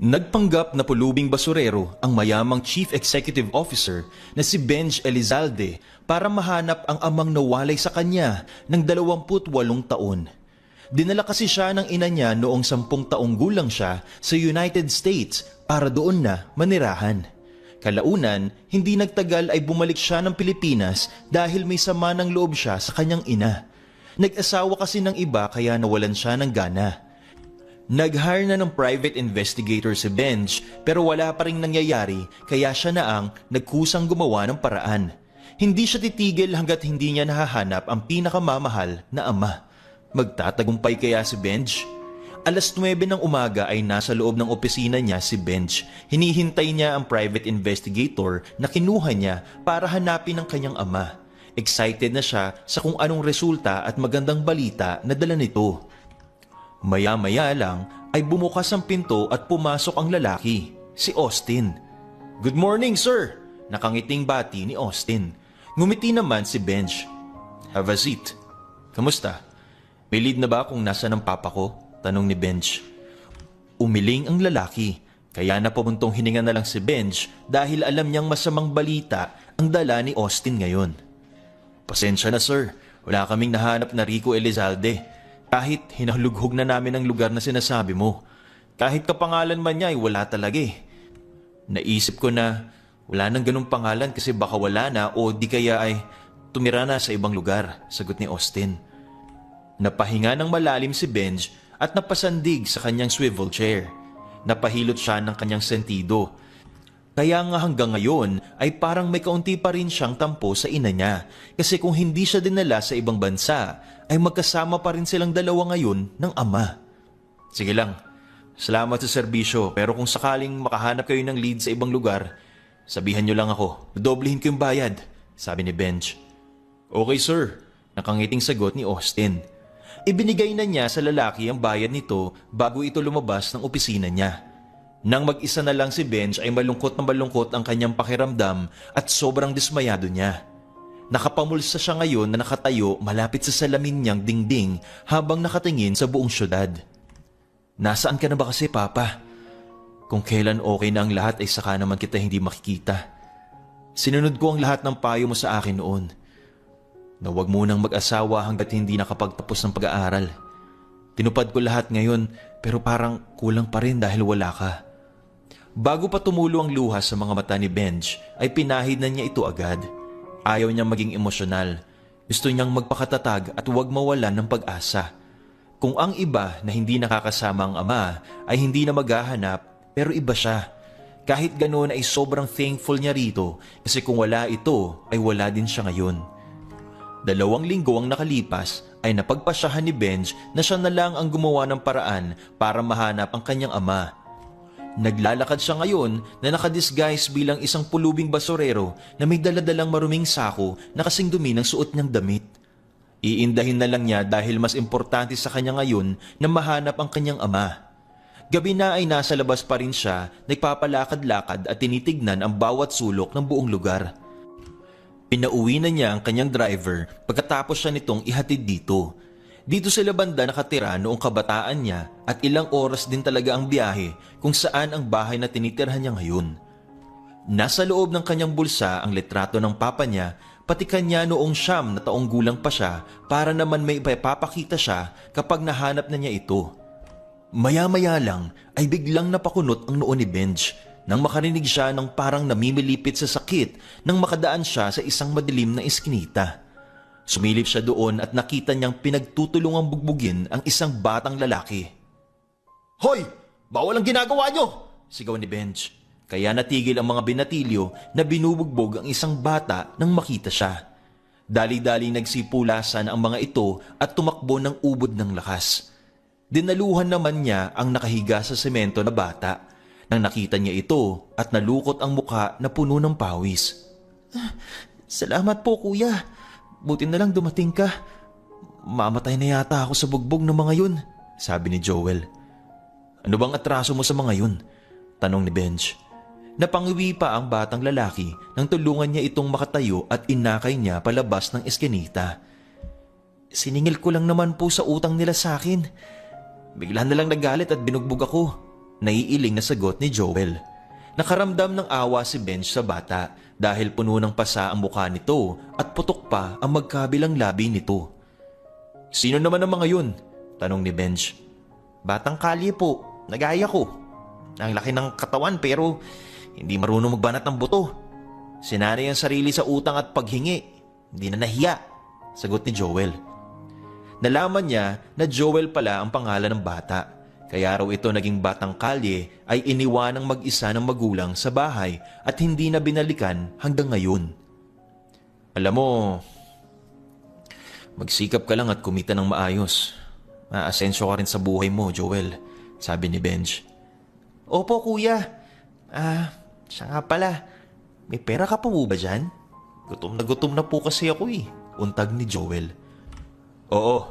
Nagpanggap na pulubing basurero ang mayamang Chief Executive Officer na si Benj Elizalde para mahanap ang amang nawalay sa kanya ng 28 taon. Dinala kasi siya ng ina niya noong 10 taong gulang siya sa United States para doon na manirahan. Kalaunan, hindi nagtagal ay bumalik siya ng Pilipinas dahil may sama ng loob siya sa kanyang ina. Nag-asawa kasi ng iba kaya nawalan siya ng gana. Nag-hire na ng private investigator si Benj pero wala pa ring nangyayari kaya siya na ang nagkusang gumawa ng paraan. Hindi siya titigil hanggat hindi niya nahahanap ang pinakamamahal na ama. Magtatagumpay kaya si Benj? Alas 9 ng umaga ay nasa loob ng opisina niya si Benj. Hinihintay niya ang private investigator na kinuha niya para hanapin ang kanyang ama. Excited na siya sa kung anong resulta at magandang balita na dala nito. Maya-maya lang ay bumukas ang pinto at pumasok ang lalaki, si Austin. "Good morning, sir!" Nakangiting bati ni Austin. Ngumiti naman si Benj. "Have a seat. Kamusta? May lead na ba kung nasa ng papa ko?" Tanong ni Benj. Umiling ang lalaki, kaya napabuntong hininga na lang si Benj dahil alam niyang masamang balita ang dala ni Austin ngayon. "Pasensya na, sir. Wala kaming nahanap na Rico Elizalde. Kahit hinalughog na namin ang lugar na sinasabi mo. Kahit kapangalan man niya ay wala talaga eh. Naisip ko na wala nang ganung pangalan kasi baka wala na o di kaya ay tumira na sa ibang lugar," sagot ni Austin. Napahinga ng malalim si Benj at napasandig sa kanyang swivel chair. Napahilot siya ng kanyang sentido. Kaya nga hanggang ngayon ay parang may kaunti pa rin siyang tampo sa ina niya kasi kung hindi siya dinala sa ibang bansa ay magkasama pa rin silang dalawa ngayon ng ama. "Sige lang, salamat sa serbisyo pero kung sakaling makahanap kayo ng lead sa ibang lugar, sabihan niyo lang ako, dodoblehin ko yung bayad," sabi ni Benj. "Okay sir," nakangiting sagot ni Austin. Ibinigay na niya sa lalaki ang bayad nito bago ito lumabas ng opisina niya. Nang mag-isa na lang si Benj ay malungkot na malungkot ang kanyang pakiramdam at sobrang dismayado niya. Nakapamulsa siya ngayon na nakatayo malapit sa salamin niyang dingding habang nakatingin sa buong syudad. "Nasaan ka na ba kasi, Papa? Kung kailan okay na ang lahat ay saka naman kita hindi makikita. Sinunod ko ang lahat ng payo mo sa akin noon. Na huwag munang mag-asawa hanggat hindi nakapagtapos ng pag-aaral. Tinupad ko lahat ngayon pero parang kulang pa rin dahil wala ka." Bago pa tumulo ang luha sa mga mata ni Benj, ay pinahid na niya ito agad. Ayaw niyang maging emosyonal. Gusto niyang magpakatatag at huwag mawalan ng pag-asa. Kung ang iba na hindi nakakasama ang ama ay hindi na maghahanap, pero iba siya. Kahit ganoon ay sobrang thankful niya rito kasi kung wala ito ay wala din siya ngayon. 2 linggo ang nakalipas ay napagpasyahan ni Benj na siya na lang ang gumawa ng paraan para mahanap ang kanyang ama. Naglalakad siya ngayon na nakadisguise bilang isang pulubing basurero na may daladalang maruming sako na kasing dumi ng suot niyang damit. Iindahin na lang niya dahil mas importante sa kanya ngayon na mahanap ang kanyang ama. Gabi na ay nasa labas pa rin siya, nagpapalakad-lakad at tinitignan ang bawat sulok ng buong lugar. Pinauwi na niya ang kanyang driver pagkatapos siya nitong ihatid dito. Dito sila banda nakatira noong kabataan niya at ilang oras din talaga ang biyahe kung saan ang bahay na tinitirhan niya ngayon. Nasa loob ng kanyang bulsa ang litrato ng papa niya pati kanya noong 9 na taong gulang pa siya para naman may ipapakita siya kapag nahanap na niya ito. Maya-maya lang ay biglang napakunot ang noo ni Benj nang makarinig siya ng parang namimilipit sa sakit nang makadaan siya sa isang madilim na iskinita. Sumilip siya doon at nakita niyang pinagtutulungang bugbugin ang isang batang lalaki. "Hoy! Bawal ang ginagawa niyo!" sigaw ni Benj. Kaya natigil ang mga binatilyo na binubugbog ang isang bata nang makita siya. Dali-dali nagsipulasan ang mga ito at tumakbo ng ubod ng lakas. Dinaluhan naman niya ang nakahiga sa semento na bata. Nang nakita niya ito at nalukot ang mukha na puno ng pawis. "Salamat po kuya. Buti na lang dumating ka. Mamatay na yata ako sa bugbog ng mga yun," sabi ni Joel. "Ano bang atraso mo sa mga yun?" tanong ni Benj. Napangiwi pa ang batang lalaki nang tulungan niya itong makatayo at inakay niya palabas ng eskinita. "Siningil ko lang naman po sa utang nila sa akin. Bigla na lang nagalit at binugbog ako. Naiiling na sagot ni Joel. Nakaramdam ng awa si Benj sa bata dahil puno ng pasa ang mukha nito at putok pa ang magkabilang labi nito. "Sino naman ang mga yun?" tanong ni Benj. "Batang kalye po, nagaya ko. Ang laki ng katawan pero hindi marunong magbanat ng buto. Sinanay ang sarili sa utang at paghingi. Hindi na nahiya," sagot ni Joel. Nalaman niya na Joel pala ang pangalan ng bata. Kaya raw ito naging batang kalye ay iniwanang mag-isa ng magulang sa bahay at hindi na binalikan hanggang ngayon. "Alam mo, magsikap ka lang at kumita ng maayos. Maasensyo ka rin sa buhay mo, Joel," sabi ni Benj. "Opo, kuya. Siya nga pala. May pera ka pa po ba dyan? Gutom na po kasi ako eh," untag ni Joel. "Oo,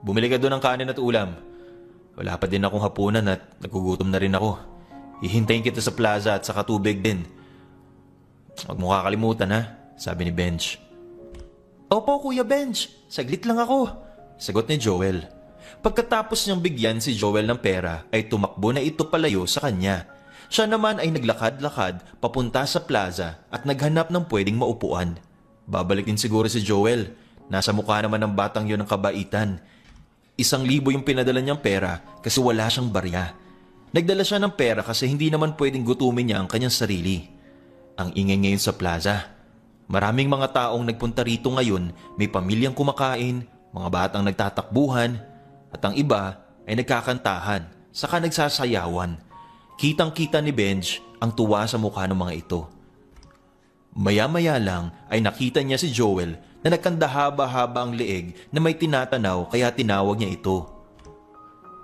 bumili ka doon ng kanin at ulam. Wala pa din akong hapunan at nagugutom na rin ako. Hihintayin kita sa plaza at sa katubig din. Huwag mo kakalimutan ha," sabi ni Benj. "Opo, Kuya Benj. Saglit lang ako," sagot ni Joel. Pagkatapos niyang bigyan si Joel ng pera ay tumakbo na ito palayo sa kanya. Siya naman ay naglakad-lakad papunta sa plaza at naghanap ng pwedeng maupuan. Babalik din siguro si Joel. Nasa mukha naman ng batang yun ang kabaitan. 1,000 yung pinadala niyang pera kasi wala siyang barya. Nagdala siya ng pera kasi hindi naman pwedeng gutumin niya ang kanyang sarili. Ang ingay ngayon sa plaza. Maraming mga taong nagpunta rito ngayon, may pamilyang kumakain, mga batang nagtatakbuhan, at ang iba ay nagkakantahan, saka nagsasayawan. Kitang-kita ni Benj ang tuwa sa mukha ng mga ito. Maya-maya lang ay nakita niya si Joel na nagkandahaba-haba ang leeg na may tinatanaw kaya tinawag niya ito.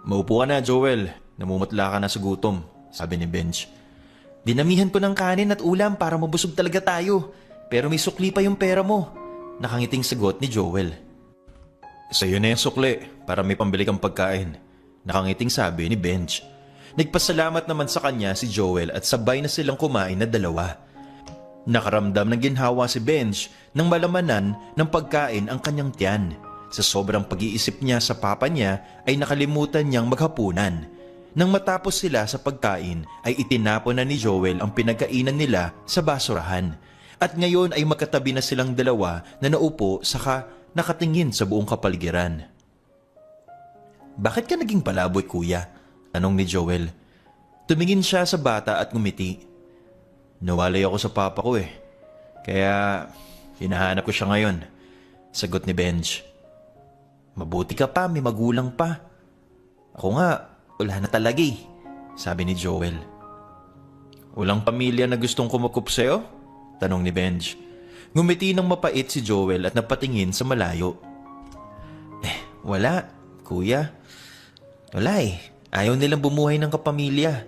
"Maupo ka na, Joel. Namumutla ka na sa gutom," sabi ni Benj. "Dinamihan ko ng kanin at ulam para mabusog talaga tayo. Pero may sukli pa yung pera mo," nakangiting sagot ni Joel. "Sa'yo na yung sukli para may pambili kang pagkain," nakangiting sabi ni Benj. Nagpasalamat naman sa kanya si Joel at sabay na silang kumain na dalawa. Nakaramdam ng ginhawa si Benj nang malamanan ng pagkain ang kanyang tiyan. Sa sobrang pag-iisip niya sa papa niya ay nakalimutan niyang maghapunan. Nang matapos sila sa pagkain ay itinapon na ni Joel ang pinagkainan nila sa basurahan. At ngayon ay magkatabi na silang dalawa na naupo saka nakatingin sa buong kapaligiran. "Bakit ka naging palaboy, kuya?" tanong ni Joel. Tumingin siya sa bata at ngumiti. "Nawalay ako sa papa ko eh. Kaya hinahanap ko siya ngayon," sagot ni Benj. "Mabuti ka pa, may magulang pa." "Ako nga, wala na talaga eh," sabi ni Joel. "Walang pamilya na gustong kumukup sa'yo?" tanong ni Benj. Ngumiti ng mapait si Joel at napatingin sa malayo. Wala, kuya. Wala eh. Ayaw nilang bumuhay ng kapamilya.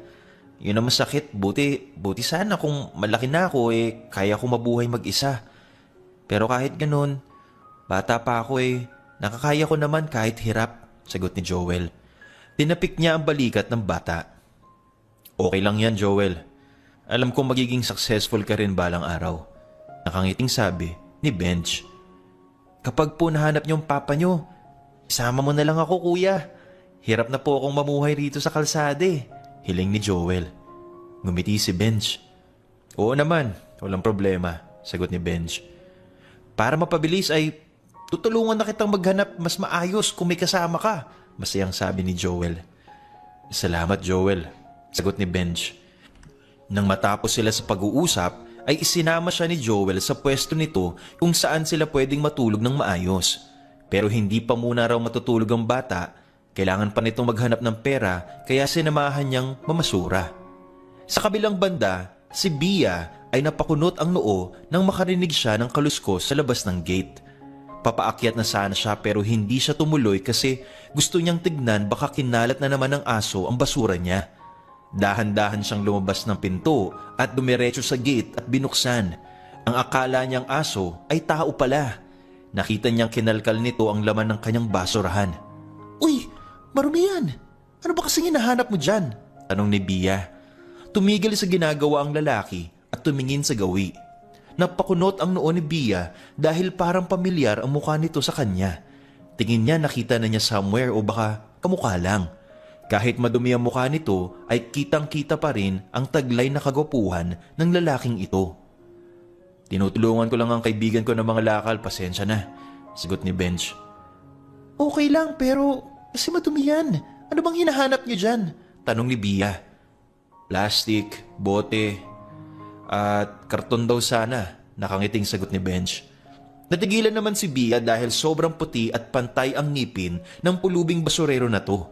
Yun ang masakit. Buti sana kung malaki na ako kaya ko mabuhay mag-isa. Pero kahit ganun, bata pa ako nakakaya ko naman kahit hirap, sagot ni Joel. Tinapik niya ang balikat ng bata. Okay lang yan, Joel. Alam kong magiging successful ka rin balang araw, nakangiting sabi ni Benj. Kapag po nahanap niyo ang papa niyo, isama mo na lang ako, kuya. Hirap na po akong mamuhay rito sa kalsada hiling ni Joel. Ngumiti si Benj. Oo naman, walang problema, sagot ni Benj. Para mapabilis ay tutulungan na kitang maghanap mas maayos kung may kasama ka, masayang sabi ni Joel. Salamat, Joel, sagot ni Benj. Nang matapos sila sa pag-uusap, ay isinama siya ni Joel sa pwesto nito kung saan sila pwedeng matulog ng maayos. Pero hindi pa muna raw matutulog ang bata, kailangan pa nitong maghanap ng pera kaya sinamahan niyang mamasura. Sa kabilang banda, si Bia ay napakunot ang noo nang makarinig siya ng kaluskos sa labas ng gate. Papaakyat na sana siya pero hindi siya tumuloy kasi gusto niyang tignan baka kinalat na naman ng aso ang basura niya. Dahan-dahan siyang lumabas ng pinto at dumiretso sa gate at binuksan. Ang akala niyang aso ay tao pala. Nakita niyang kinalkal nito ang laman ng kanyang basurahan. Uy! Marumi yan! Ano ba kasing hinahanap mo dyan? Tanong ni Bia. Tumigil sa ginagawa ang lalaki at tumingin sa gawi. Napakunot ang noo ni Bia dahil parang pamilyar ang mukha nito sa kanya. Tingin niya nakita na niya somewhere o baka kamukha lang. Kahit madumi ang mukha nito ay kitang-kita pa rin ang taglay na kagwapuhan ng lalaking ito. Tinutulungan ko lang ang kaibigan ko ng mga lakal, pasensya na, sagot ni Benj. Okay lang pero kasi madumi yan. Ano bang hinahanap niyo dyan? Tanong ni Bia. Plastic, bote, at karton daw sana, nakangiting sagot ni Benj. Natigilan naman si Bia dahil sobrang puti at pantay ang ngipin ng pulubing basurero na to.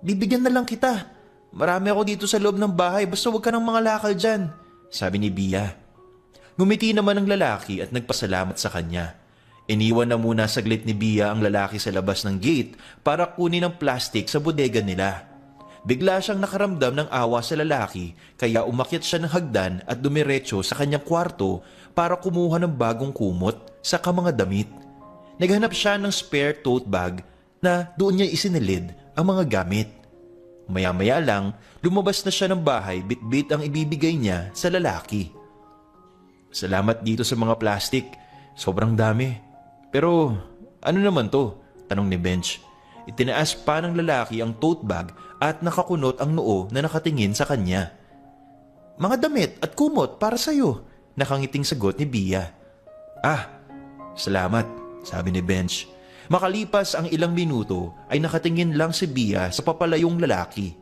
Bibigyan na lang kita. Marami ako dito sa loob ng bahay basta huwag ka ng mga lakal dyan, sabi ni Bia. Ngumiti naman ang lalaki at nagpasalamat sa kanya. Iniwan na muna saglit ni Bia ang lalaki sa labas ng gate para kunin ang plastic sa bodega nila. Bigla siyang nakaramdam ng awa sa lalaki kaya umakyat siya ng hagdan at dumiretso sa kanyang kwarto para kumuha ng bagong kumot sa mga damit. Naghanap siya ng spare tote bag na doon niya isinilid ang mga gamit. Maya-maya lang, lumabas na siya ng bahay bit-bit ang ibibigay niya sa lalaki. Salamat dito sa mga plastic. Sobrang dami. Pero ano naman to? Tanong ni Benj. Itinaas pa ng lalaki ang tote bag at nakakunot ang noo na nakatingin sa kanya. Mga damit at kumot para sa'yo, nakangiting sagot ni Bia. Ah, salamat, sabi ni Benj. Makalipas ang ilang minuto ay nakatingin lang si Bia sa papalayong lalaki.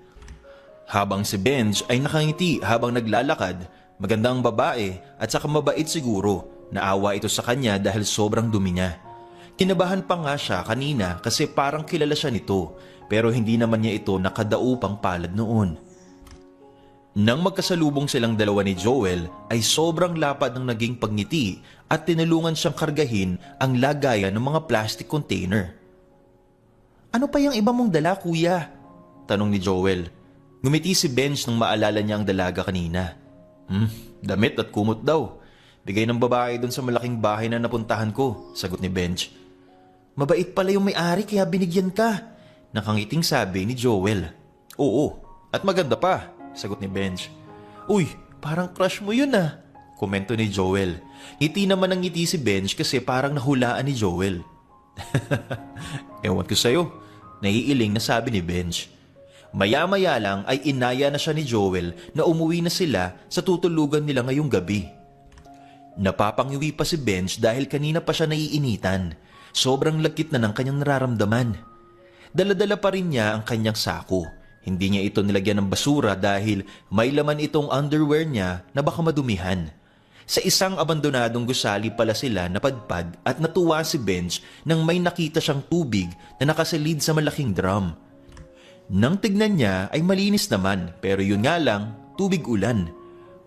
Habang si Benj ay nakangiti habang naglalakad, magandang babae at saka mabait siguro. Naawa ito sa kanya dahil sobrang dumi niya. Kinabahan pa nga siya kanina kasi parang kilala siya nito pero hindi naman niya ito nakadaupang palad noon. Nang magkasalubong silang dalawa ni Joel ay sobrang lapad ng naging pagngiti at tinulungan siyang kargahin ang lagayan ng mga plastic container. Ano pa yung iba mong dala, kuya? Tanong ni Joel. Ngumiti si Benj nang maalala niya ang dalaga kanina. Damit at kumot daw. Bigay ng babae doon sa malaking bahay na napuntahan ko, sagot ni Benj. Mabait pala yung may-ari kaya binigyan ka, nakangiting sabi ni Joel. Oo, at maganda pa, sagot ni Benj. Uy, parang crush mo yun ah, komento ni Joel. Ngiti naman ang ngiti si Benj kasi parang nahulaan ni Joel. Ewan ko sa'yo, naiiling na sabi ni Benj. Maya-maya lang ay inaya na siya ni Joel na umuwi na sila sa tutulugan nila ngayong gabi. Napapangiwi pa si Benj dahil kanina pa siya naiinitan. Sobrang lagkit na ng kanyang nararamdaman. Dala-dala pa rin niya ang kanyang sako. Hindi niya ito nilagyan ng basura dahil may laman itong underwear niya na baka madumihan. Sa isang abandonadong gusali pala sila napadpad at natuwa si Benj nang may nakita siyang tubig na nakasilid sa malaking drum. Nang tignan niya ay malinis naman pero yun nga lang, tubig ulan.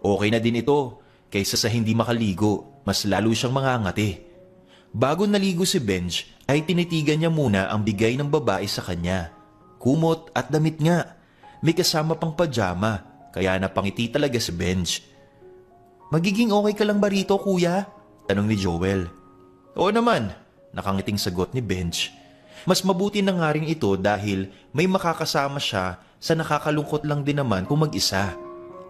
Okay na din ito kaysa sa hindi makaligo, mas lalo siyang mangangati. Bago naligo si Benj ay tinitigan niya muna ang bigay ng babae sa kanya. Kumot at damit nga. May kasama pang pajama kaya napangiti talaga si Benj. Magiging okay ka lang ba rito, kuya? Tanong ni Joel. Oo naman, nakangiting sagot ni Benj. Mas mabuti na nga rin ito dahil may makakasama siya sa nakakalungkot lang din naman kung mag-isa.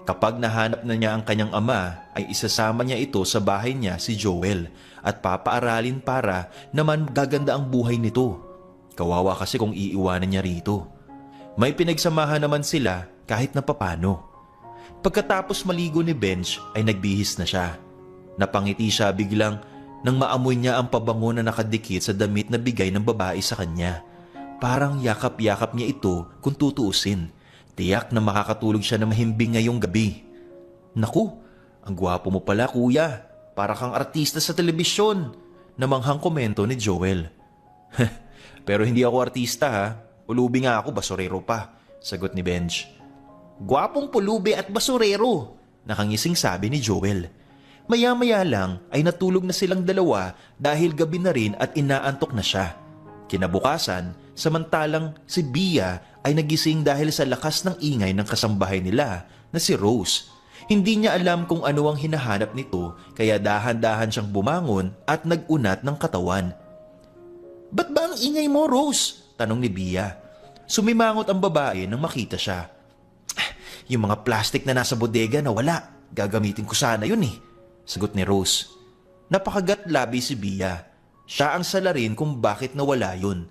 Kapag nahanap na niya ang kanyang ama ay isasama niya ito sa bahay niya si Joel at papaaralin para naman gaganda ang buhay nito. Kawawa kasi kung iiwanan niya rito. May pinagsamahan naman sila kahit na papano. Pagkatapos maligo ni Benj ay nagbihis na siya. Napangiti siya biglang nang maamoy niya ang pabango na nakadikit sa damit na bigay ng babae sa kanya. Parang yakap-yakap niya ito kung tutuusin. Tiyak na makakatulog siya na mahimbing ngayong gabi. Naku, ang gwapo mo pala kuya. Para kang artista sa telebisyon. Namanghang komento ni Joel. Pero hindi ako artista ha. Pulubi nga ako, basurero pa, sagot ni Benj. Gwapong pulubi at basurero, nakangising sabi ni Joel. Maya-maya lang ay natulog na silang dalawa dahil gabi na rin at inaantok na siya. Kinabukasan, samantalang si Bia ay nagising dahil sa lakas ng ingay ng kasambahay nila na si Rose. Hindi niya alam kung ano ang hinahanap nito kaya dahan-dahan siyang bumangon at nag-unat ng katawan. Ba't ba ang ingay mo, Rose? Tanong ni Bia. Sumimangot ang babae nang makita siya. Yung mga plastic na nasa bodega na wala. Gagamitin ko sana yun eh, sagot ni Rose. Napakagat labi si Bia. Siya ang salarin kung bakit nawala yun.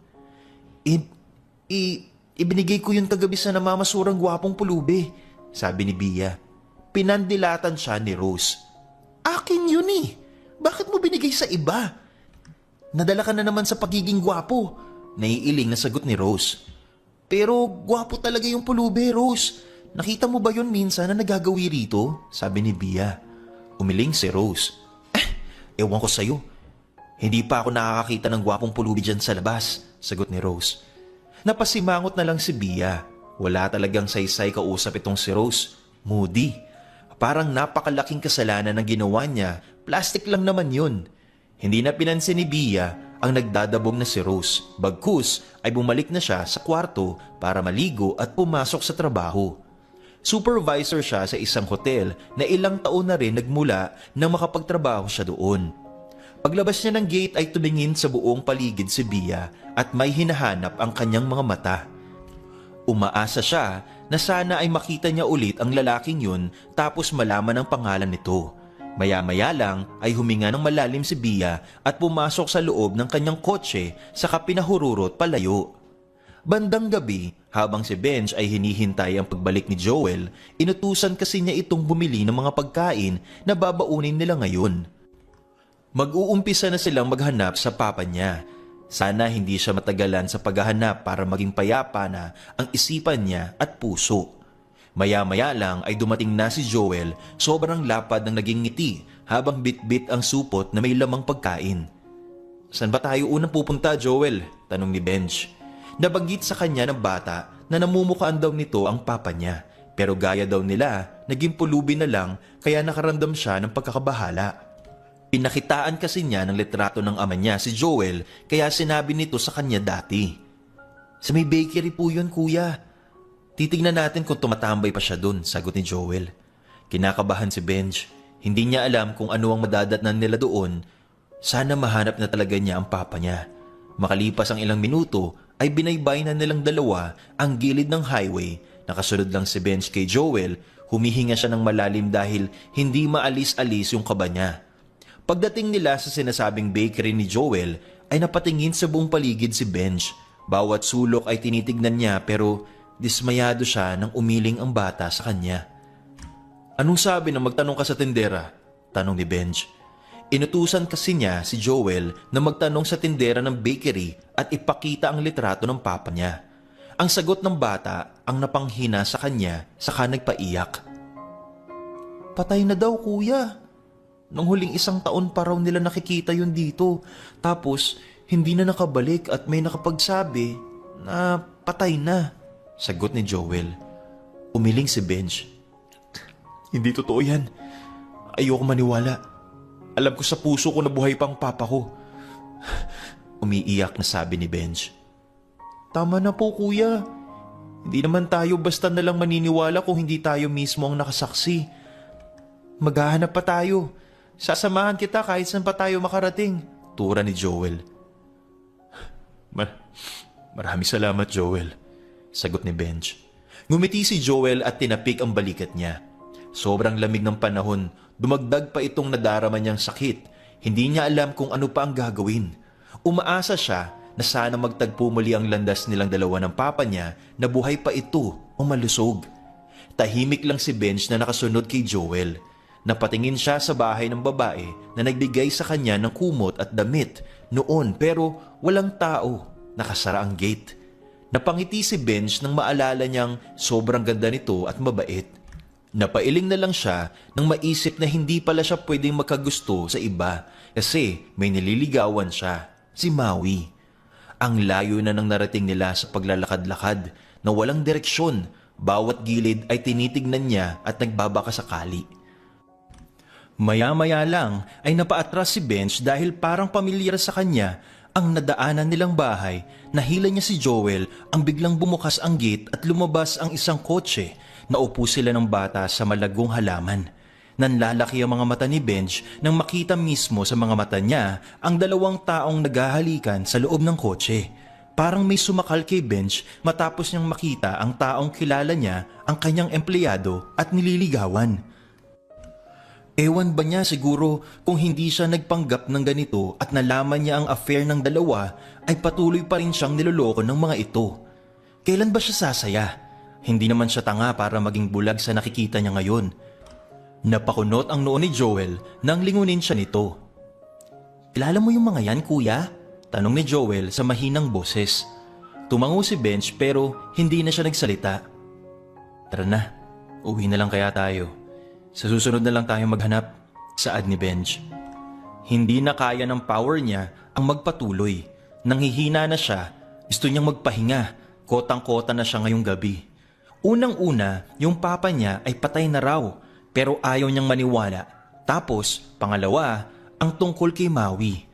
Ibinigay ko yun kagabi sa namamasurang gwapong pulubi, sabi ni Bia. Pinandilatan siya ni Rose. Akin yun eh. Bakit mo binigay sa iba? Nadala ka na naman sa pagiging gwapo, naiiling na sagot ni Rose. Pero gwapo talaga yung pulubi, Rose. Nakita mo ba yun minsan na nagagawi rito? Sabi ni Bia. Umiling si Rose. Ewan ko sa'yo. Hindi pa ako nakakakita ng gwapong pulubi dyan sa labas, sagot ni Rose. Napasimangot na lang si Bia. Wala talagang saysay kausap itong si Rose. Moody. Parang napakalaking kasalanan ng ginawa niya. Plastic lang naman yun. Hindi na pinansin ni Bia ang nagdadabog na si Rose. Bagkus ay bumalik na siya sa kwarto para maligo at pumasok sa trabaho. Supervisor siya sa isang hotel na ilang taon na rin nagmula nang makapagtrabaho siya doon. Paglabas niya ng gate ay tumingin sa buong paligid si Bia at may hinahanap ang kanyang mga mata. Umaasa siya na sana ay makita niya ulit ang lalaking yun tapos malaman ang pangalan nito. Maya-maya lang ay huminga ng malalim si Bia at pumasok sa loob ng kanyang kotse saka pinahururot palayo. Bandang gabi, habang si Benj ay hinihintay ang pagbalik ni Joel, inutusan kasi niya itong bumili ng mga pagkain na babaunin nila ngayon. Mag-uumpisa na silang maghanap sa papa niya. Sana hindi siya matagalan sa paghahanap para maging payapa na ang isipan niya at puso. Maya-maya lang ay dumating na si Joel, sobrang lapad ng naging ngiti habang bitbit ang supot na may lamang pagkain. Saan ba tayo unang pupunta, Joel? Tanong ni Benj. Nabanggit sa kanya ng bata na namumukaan daw nito ang papa niya. Pero gaya daw nila, naging pulubi na lang kaya nakaramdam siya ng pagkakabahala. Pinakitaan kasi niya ng litrato ng ama niya si Joel kaya sinabi nito sa kanya dati. Sa may bakery po yun, kuya. Titignan natin kung tumatambay pa siya dun, sagot ni Joel. Kinakabahan si Benj. Hindi niya alam kung ano ang madadatnan nila doon. Sana mahanap na talaga niya ang papa niya. Makalipas ang ilang minuto ay binaybay na nilang dalawa ang gilid ng highway. Nakasunod lang si Benj kay Joel. Humihinga siya ng malalim dahil hindi maalis-alis yung kaba niya. Pagdating nila sa sinasabing bakery ni Joel ay napatingin sa buong paligid si Benj. Bawat sulok ay tinitignan niya pero dismayado siya nang umiling ang bata sa kanya. Anong sabi na magtanong ka sa tindera? Tanong ni Benj. Inutusan kasi niya si Joel na magtanong sa tindera ng bakery at ipakita ang litrato ng papa niya. Ang sagot ng bata ang napanghina sa kanya saka nagpaiyak. Patay na daw, kuya. Nang huling 1 taon pa raw nila nakikita yun dito. Tapos, hindi na nakabalik at may nakapagsabi na patay na, sagot ni Joel. Umiling si Benj. Hindi totoo yan. Ayoko maniwala. Alam ko sa puso ko na buhay pang papa ko. Umiiyak na sabi ni Benj. Tama na po, kuya. Hindi naman tayo basta nalang maniniwala kung hindi tayo mismo ang nakasaksi. Maghahanap pa tayo. Sasamahan kita kahit saan pa tayo makarating, tura ni Joel. Maraming salamat, Joel, sagot ni Benj. Ngumiti si Joel at tinapik ang balikat niya. Sobrang lamig ng panahon, dumagdag pa itong nadarama niyang sakit. Hindi niya alam kung ano pa ang gagawin. Umaasa siya na sana magtagpo muli ang landas nilang dalawa ng papa niya na buhay pa ito o malusog. Tahimik lang si Benj na nakasunod kay Joel. Napatingin siya sa bahay ng babae na nagbigay sa kanya ng kumot at damit noon pero walang tao, nakasara ang gate. Napangiti si Benj nang maalala niyang sobrang ganda nito at mabait. Napailing na lang siya nang maisip na hindi pala siya pwedeng magkagusto sa iba kasi may nililigawan siya, si Maui. Ang layo na nang narating nila sa paglalakad-lakad na walang direksyon, bawat gilid ay tinitignan niya at nagbabaka sakali. Maya-maya lang ay napaatras si Benj dahil parang pamilyar sa kanya ang nadaanan nilang bahay. Nahila niya si Joel ang biglang bumukas ang gate at lumabas ang isang kotse. Naupo sila ng bata sa malagong halaman. Nanlalaki ang mga mata ni Benj nang makita mismo sa mga mata niya ang 2 taong naghahalikan sa loob ng kotse. Parang may sumakal kay Benj matapos niyang makita ang taong kilala niya ang kanyang empleyado at nililigawan. Ewan ba niya siguro kung hindi siya nagpanggap ng ganito at nalaman niya ang affair ng dalawa ay patuloy pa rin siyang niloloko ng mga ito. Kailan ba siya sasaya? Hindi naman siya tanga para maging bulag sa nakikita niya ngayon. Napakunot ang noo ni Joel nang lingunin siya nito. Kilala mo yung mga yan, kuya? Tanong ni Joel sa mahinang boses. Tumango si Benj pero hindi na siya nagsalita. Tara na, uwi na lang kaya tayo. Sa susunod na lang tayo maghanap, saad ni Benj. Hindi na kaya ng power niya ang magpatuloy. Nanghihina na siya, gusto niyang magpahinga, kotang-kota na siya ngayong gabi. Unang-una, yung papa niya ay patay na raw, pero ayaw niyang maniwala. Tapos, pangalawa, ang tungkol kay Maui.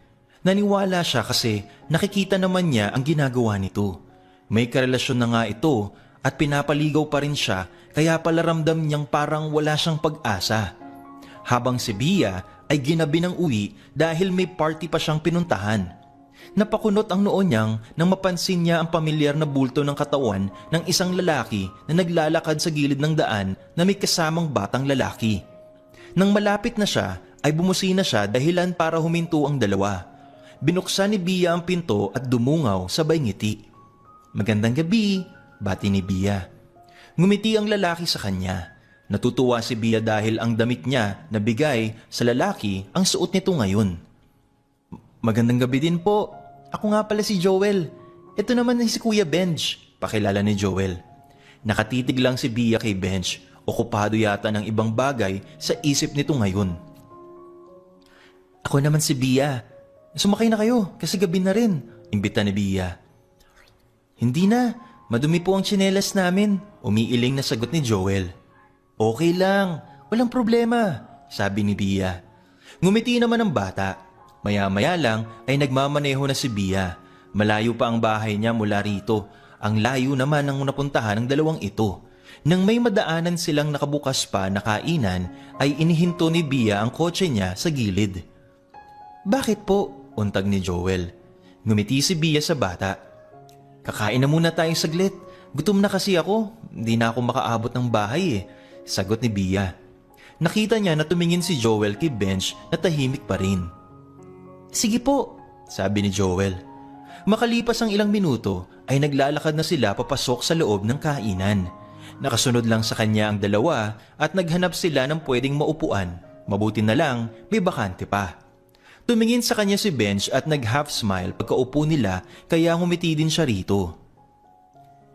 Naniwala siya kasi nakikita naman niya ang ginagawa nito. May karelasyon na nga ito at pinapaligaw pa rin siya kaya pala ramdam niyang parang wala siyang pag-asa. Habang si Bia ay ginabi ng uwi dahil may party pa siyang pinuntahan. Napakunot ang noo niyang nang mapansin niya ang pamilyar na bulto ng katawan ng isang lalaki na naglalakad sa gilid ng daan na may kasamang batang lalaki. Nang malapit na siya ay bumusina siya dahilan para huminto ang dalawa. Binuksan ni Bia ang pinto at dumungaw sabay ngiti. Magandang gabi, bati ni Bia. Ngumiti ang lalaki sa kanya. Natutuwa si Bia dahil ang damit niya na bigay sa lalaki ang suot nito ngayon. Magandang gabi din po. Ako nga pala si Joel. Ito naman si Kuya Benj, pakilala ni Joel. Nakatitig lang si Bia kay Benj. Okupado yata ng ibang bagay sa isip nito ngayon. Ako naman si Bia. Sumakay na kayo kasi gabi na rin, imbita ni Bia. Hindi na, madumi po ang tsinelas namin, umiiling na sagot ni Joel. Okay lang, walang problema, sabi ni Bia. Ngumiti naman ang bata. Maya-maya lang ay nagmamaneho na si Bia. Malayo pa ang bahay niya mula rito. Ang layo naman ang napuntahan ng dalawang ito. Nang may madaanan silang nakabukas pa na kainan, ay inihinto ni Bia ang kotse niya sa gilid. Bakit po? Untag ni Joel. Ngumiti si Bia sa bata. Kakain na muna tayong saglit. Gutom na kasi ako. Hindi na ako makaabot ng bahay sagot ni Bia. Nakita niya na tumingin si Joel kay Benj na tahimik pa rin. Sige po, sabi ni Joel. Makalipas ang ilang minuto ay naglalakad na sila papasok sa loob ng kainan. Nakasunod lang sa kanya ang dalawa at naghanap sila ng pwedeng maupuan. Mabuti na lang may bakante pa. Tumingin sa kanya si Benj at nag-half smile pagkaupo nila kaya ngumiti din siya rito.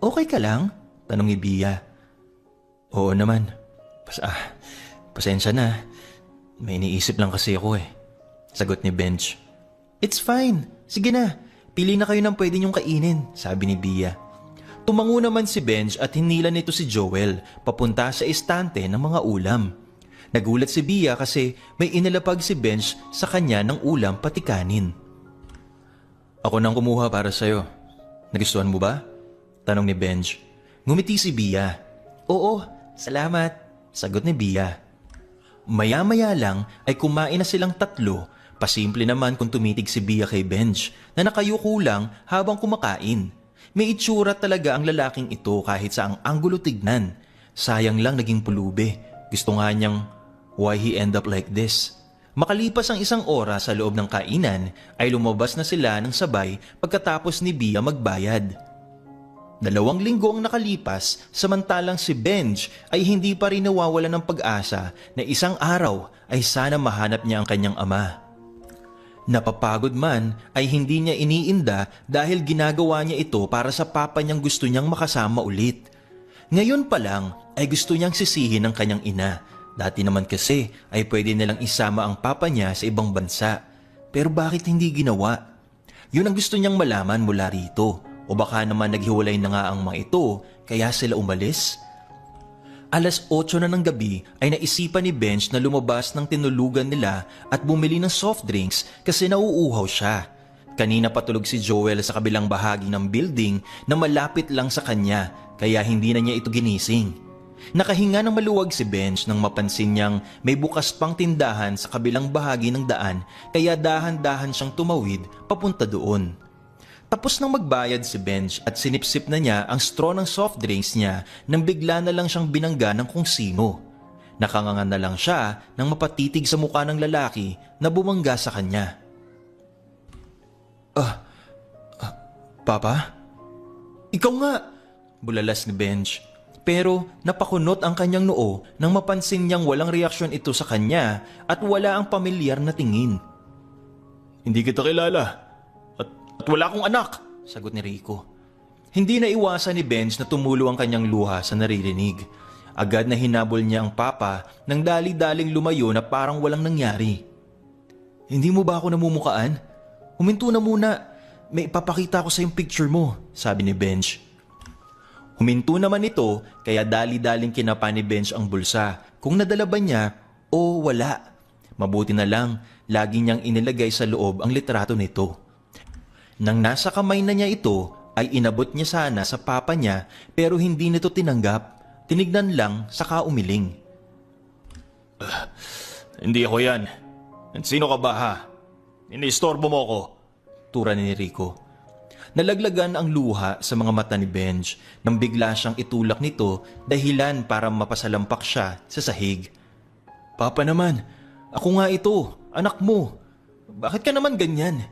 Okay ka lang? Tanong ni Bia. Oo naman. Pasensya na. May iniisip lang kasi ako sagot ni Benj. It's fine. Sige na. Pili na kayo ng pwede niyong kainin, sabi ni Bia. Tumango naman si Benj at hinila nito si Joel papunta sa estante ng mga ulam. Nagulat si Bia kasi may inilapag si Benj sa kanya ng ulam pati kanin. Ako nang kumuha para sa'yo. Nagustuhan mo ba? Tanong ni Benj. Ngumiti si Bia. Oo, salamat. Sagot ni Bia. Maya-maya lang ay kumain na silang tatlo. Pasimple naman kung tumitig si Bia kay Benj na nakayuko lang habang kumakain. May itsura talaga ang lalaking ito kahit sa ang anggulo tignan. Sayang lang naging pulube. Gusto nga niyang why he end up like this. Makalipas ang isang oras sa loob ng kainan ay lumabas na sila ng sabay pagkatapos ni Bia magbayad. 2 linggo ang nakalipas samantalang si Benj ay hindi pa rin nawawala ng pag-asa na isang araw ay sana mahanap niya ang kanyang ama. Napapagod man ay hindi niya iniinda dahil ginagawa niya ito para sa papa niyang gusto niyang makasama ulit. Ngayon pa lang ay gusto niyang sisihin ang kanyang ina. Dati naman kasi ay pwede nilang isama ang papa niya sa ibang bansa. Pero bakit hindi ginawa? Yun ang gusto niyang malaman mula rito. O baka naman naghiwalay na nga ang mga ito kaya sila umalis? 8:00 na ng gabi ay naisipan ni Benj na lumabas ng tinulugan nila at bumili ng soft drinks kasi nauuhaw siya. Kanina patulog si Joel sa kabilang bahagi ng building na malapit lang sa kanya kaya hindi na niya ito ginising. Nakahinga ng maluwag si Benj nang mapansin niyang may bukas pang tindahan sa kabilang bahagi ng daan kaya dahan-dahan siyang tumawid papunta doon. Tapos nang magbayad si Benj at sinipsip na niya ang straw ng soft drinks niya nang bigla na lang siyang binangga ng kung sino. Nakanganga na lang siya nang mapatitig sa mukha ng lalaki na bumangga sa kanya. Papa? Ikaw nga! Bulalas ni Benj. Pero napakunot ang kanyang noo nang mapansin niyang walang reaksyon ito sa kanya at wala ang pamilyar na tingin. Hindi kita kilala. At wala akong anak, sagot ni Rico. Hindi na iwasan ni Benj na tumulo ang kanyang luha sa naririnig. Agad na hinabol niya ang papa nang dali-daling lumayo na parang walang nangyari. Hindi mo ba ako namumukaan? Huminto na muna. May ipapakita ko sa yung picture mo, sabi ni Benj. Huminto naman ito kaya dali-daling kinapa ni Benj ang bulsa kung nadala ba niya o wala. Mabuti na lang, lagi niyang inilagay sa loob ang litrato nito. Nang nasa kamay na niya ito, ay inabot niya sana sa papa niya pero hindi nito tinanggap. Tinignan lang saka umiling. Hindi ako yan. Sino ka ba ha? Iniistorbo mo ko. Tura ni Rico. Nalaglagan ang luha sa mga mata ni Benj nang bigla siyang itulak nito dahilan para mapasalampak siya sa sahig. Papa naman, ako nga ito, anak mo. Bakit ka naman ganyan?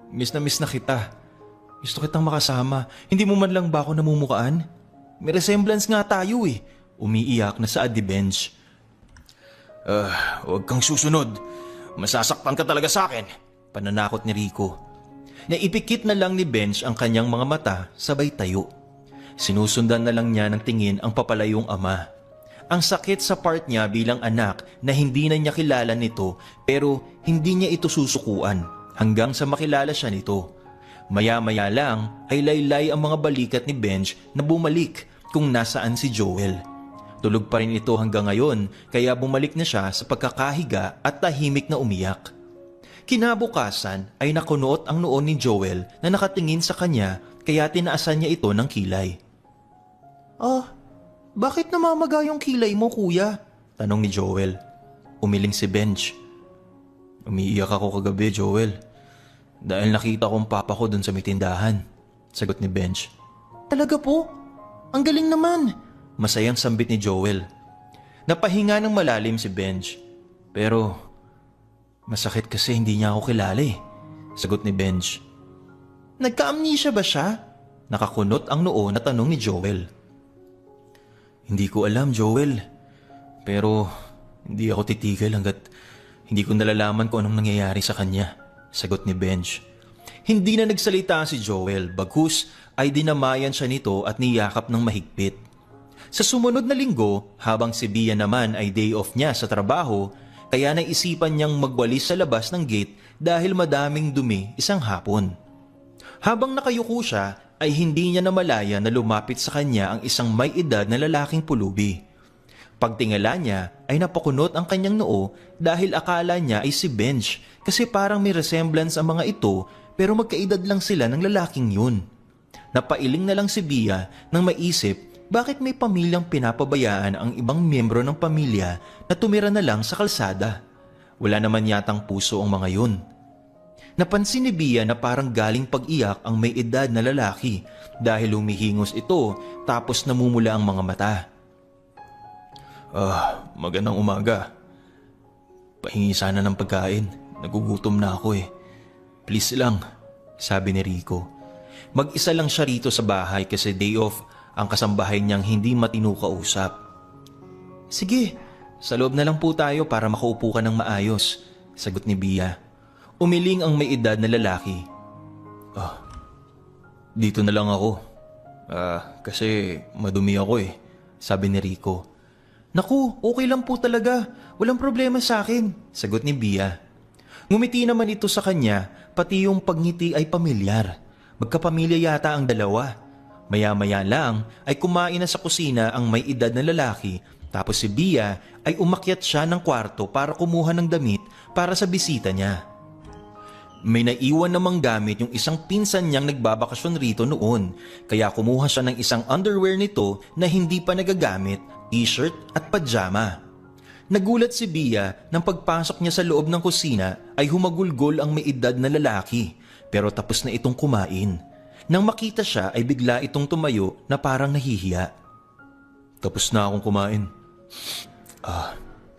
Miss na kita. Gusto kitang makasama. Hindi mo man lang ba ako namumukaan? May resemblance nga tayo eh. Umiiyak na saad ni Benj. Huwag kang susunod. Masasaktan ka talaga sa akin. Pananakot ni Rico. Naipikit na lang ni Benj ang kanyang mga mata sabay tayo. Sinusundan na lang niya ng tingin ang papalayong ama. Ang sakit sa part niya bilang anak na hindi na niya kilala nito pero hindi niya ito susukuan hanggang sa makilala siya nito. Maya-maya lang ay laylay ang mga balikat ni Benj na bumalik kung nasaan si Joel. Tulog pa rin ito hanggang ngayon kaya bumalik na siya sa pagkakahiga at tahimik na umiyak. Kinabukasan ay nakunot ang noon ni Joel na nakatingin sa kanya kaya tinaasan niya ito ng kilay. Bakit namamaga yung kilay mo kuya? Tanong ni Joel. Umiling si Benj. Umiiyak ako kagabi Joel. Dahil nakita ko ang papa ko dun sa may tindahan. Sagot ni Benj. Talaga po? Ang galing naman. Masayang sambit ni Joel. Napahinga ng malalim si Benj. Pero masakit kasi hindi niya ako kilala eh. Sagot ni Benj. Nagka-amnesia ba siya? Nakakunot ang noo na tanong ni Joel. Hindi ko alam Joel. Pero hindi ako titigil hanggat hindi ko nalalaman kung anong nangyayari sa kanya. Sagot ni Benj. Hindi na nagsalita si Joel, bagkus ay dinamayan siya nito at niyakap ng mahigpit. Sa sumunod na linggo, habang si Bia naman ay day off niya sa trabaho, kaya naisipan niyang magwalis sa labas ng gate dahil madaming dumi isang hapon. Habang nakayuko siya, ay hindi niya namalaya na lumapit sa kanya ang isang may edad na lalaking pulubi. Pagtingala niya ay napakunot ang kanyang noo dahil akala niya ay si Benj kasi parang may resemblance ang mga ito pero magkaedad lang sila ng lalaking yun. Napailing na lang si Bia nang maisip bakit may pamilyang pinapabayaan ang ibang miyembro ng pamilya na tumira na lang sa kalsada. Wala naman yatang puso ang mga yun. Napansin ni Bia na parang galing pag-iyak ang may edad na lalaki dahil humihingos ito tapos namumula ang mga mata. Magandang umaga. Pahingi sana ng pagkain. Nagugutom na ako eh. Please lang, sabi ni Rico. Mag-isa lang siya rito sa bahay kasi day off ang kasambahay niyang hindi matino kausap. Sige, sa loob na lang po tayo para makaupo ka ng maayos, sagot ni Bia. Umiling ang may edad na lalaki. Dito na lang ako. Kasi madumi ako eh, sabi ni Rico. Naku, okay lang po talaga. Walang problema sa akin, sagot ni Bia. Ngumiti naman ito sa kanya, pati yung pagngiti ay pamilyar. Magkapamilya yata ang dalawa. Maya-maya lang ay kumain na sa kusina ang may edad na lalaki tapos si Bia ay umakyat siya ng kwarto para kumuha ng damit para sa bisita niya. May naiwan namang gamit yung isang pinsan niyang nagbabakasyon rito noon kaya kumuha siya ng isang underwear nito na hindi pa nagagamit, t-shirt at pajama. Nagulat si Bia nang pagpasok niya sa loob ng kusina ay humagulgol ang may edad na lalaki pero tapos na itong kumain. Nang makita siya ay bigla itong tumayo na parang nahihiya. Tapos na akong kumain.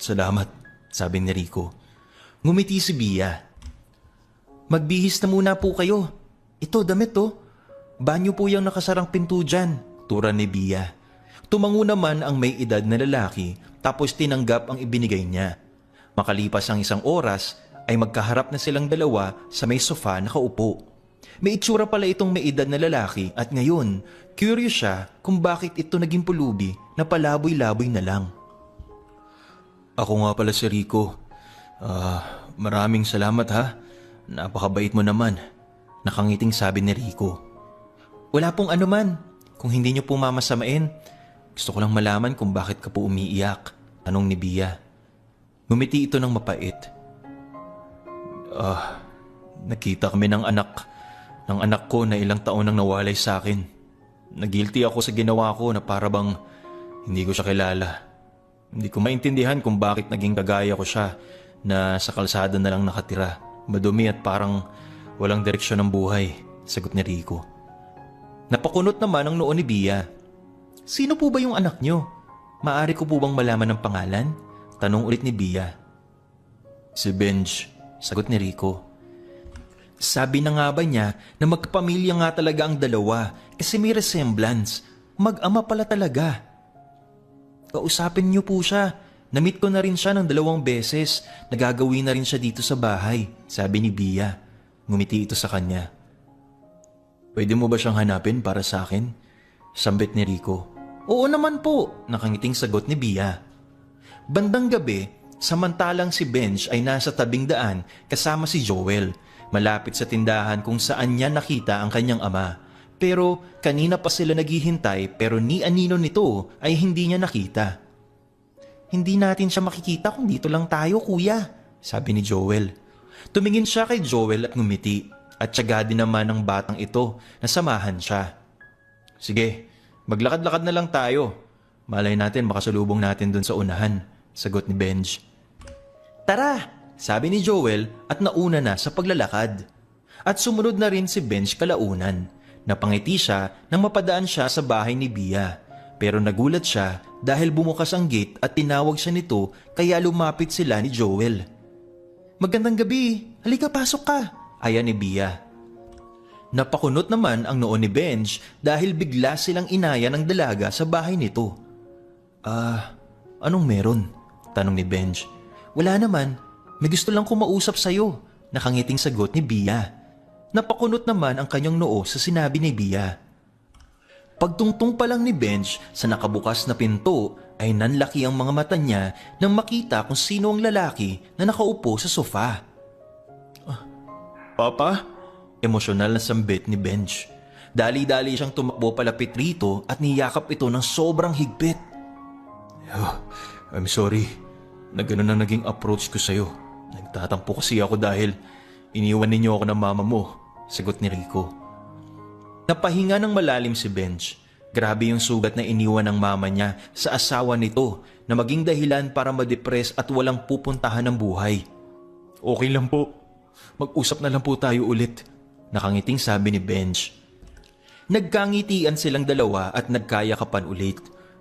Salamat, sabi ni Rico. Ngumiti si Bia. Magbihis na muna po kayo. Ito, damit to. Banyo po yung nakasarang pinto dyan. tura ni Bia. Tumango naman ang may edad na lalaki tapos tinanggap ang ibinigay niya. Makalipas ang 1 oras ay magkaharap na silang dalawa sa may sofa nakaupo. May itsura pala itong may edad na lalaki at ngayon, curious siya kung bakit ito naging pulubi na palaboy-laboy na lang. Ako nga pala si Rico. Maraming salamat ha. Napakabait mo naman. Nakangiting sabi ni Rico. Wala pong anuman. Kung hindi niyo po mamasamain, gusto ko lang malaman kung bakit ka po umiiyak. Tanong ni Bia. Ngumiti ito ng mapait. Nakita kami ng anak ko na ilang taon nang nawalay sa akin. Nagilty ako sa ginawa ko na para bang hindi ko siya kilala. Hindi ko maintindihan kung bakit naging kagaya ko siya na sa kalsada na lang nakatira. Madumi at parang walang direksyon ng buhay, sagot ni Rico. Napakunot naman ang noo ni Bia. Sino po ba yung anak nyo? Maaari ko po bang malaman ng pangalan? Tanong ulit ni Bia. Si Benj, sagot ni Rico. Sabi na nga ba niya na magkapamilya nga talaga ang dalawa kasi may resemblance. Mag-ama pala talaga. Kausapin niyo po siya. Na-meet ko na rin siya ng 2 beses. Nagagawin na rin siya dito sa bahay, sabi ni Bia. Ngumiti ito sa kanya. Pwede mo ba siyang hanapin para sa akin? Sambit ni Rico. Oo naman po, nakangiting sagot ni Bia. Bandang gabi, samantalang si Benj ay nasa tabing daan kasama si Joel, malapit sa tindahan kung saan niya nakita ang kanyang ama. Pero kanina pa sila naghihintay pero ni anino nito ay hindi niya nakita. Hindi natin siya makikita kung dito lang tayo, kuya, sabi ni Joel. Tumingin siya kay Joel at ngumiti at tiyaga din naman ng batang ito na samahan siya. Sige, maglakad-lakad na lang tayo. Malay natin makasalubong natin dun sa unahan, sagot ni Benj. Tara, sabi ni Joel at nauna na sa paglalakad. At sumunod na rin si Benj kalaunan. Napangiti siya nang mapadaan siya sa bahay ni Bia. Pero nagulat siya dahil bumukas ang gate at tinawag siya nito kaya lumapit sila ni Joel. Magandang gabi, halika pasok ka, aya ni Bia. Napakunot naman ang noo ni Benj dahil bigla silang inaya ng dalaga sa bahay nito. Anong meron? Tanong ni Benj. Wala naman, may gusto lang kumausap sa'yo, nakangiting sagot ni Bia. Napakunot naman ang kanyang noo sa sinabi ni Bia. Pagtungtong pa lang ni Benj sa nakabukas na pinto ay nanlaki ang mga mata niya nang makita kung sino ang lalaki na nakaupo sa sofa. Papa? Emosyonal na sambit ni Benj. Dali-dali siyang tumakbo palapit rito at niyakap ito ng sobrang higpit. I'm sorry na ganun ang naging approach ko sa'yo. Nagtatampo kasi ako dahil iniwan ninyo ako ng mama mo, sagot ni Rico. Napahinga ng malalim si Benj. Grabe yung sugat na iniwan ng mama niya sa asawa nito na maging dahilan para ma-depress at walang pupuntahan ng buhay. Okay lang po. Mag-usap na lang po tayo ulit, nakangiting sabi ni Benj. Nagkangitian silang dalawa at nagkayakapan ulit.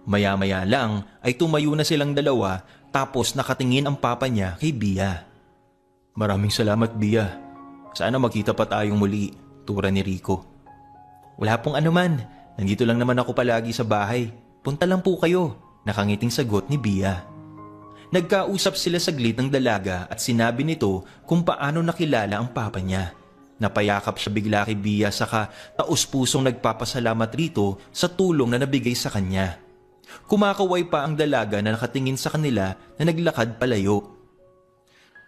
Maya-maya lang ay tumayo na silang dalawa tapos nakatingin ang papa niya kay Bia. Maraming salamat, Bia. Sana magkita pa tayong muli, tura ni Rico. Wala pong anuman. Nandito lang naman ako palagi sa bahay. Punta lang po kayo, nakangiting sagot ni Bia. Nagkausap sila saglit ng dalaga at sinabi nito kung paano nakilala ang papa niya. Napayakap siya bigla kay Bia saka taus-pusong nagpapasalamat rito sa tulong na nabigay sa kanya. Kumakaway pa ang dalaga na nakatingin sa kanila na naglakad palayo.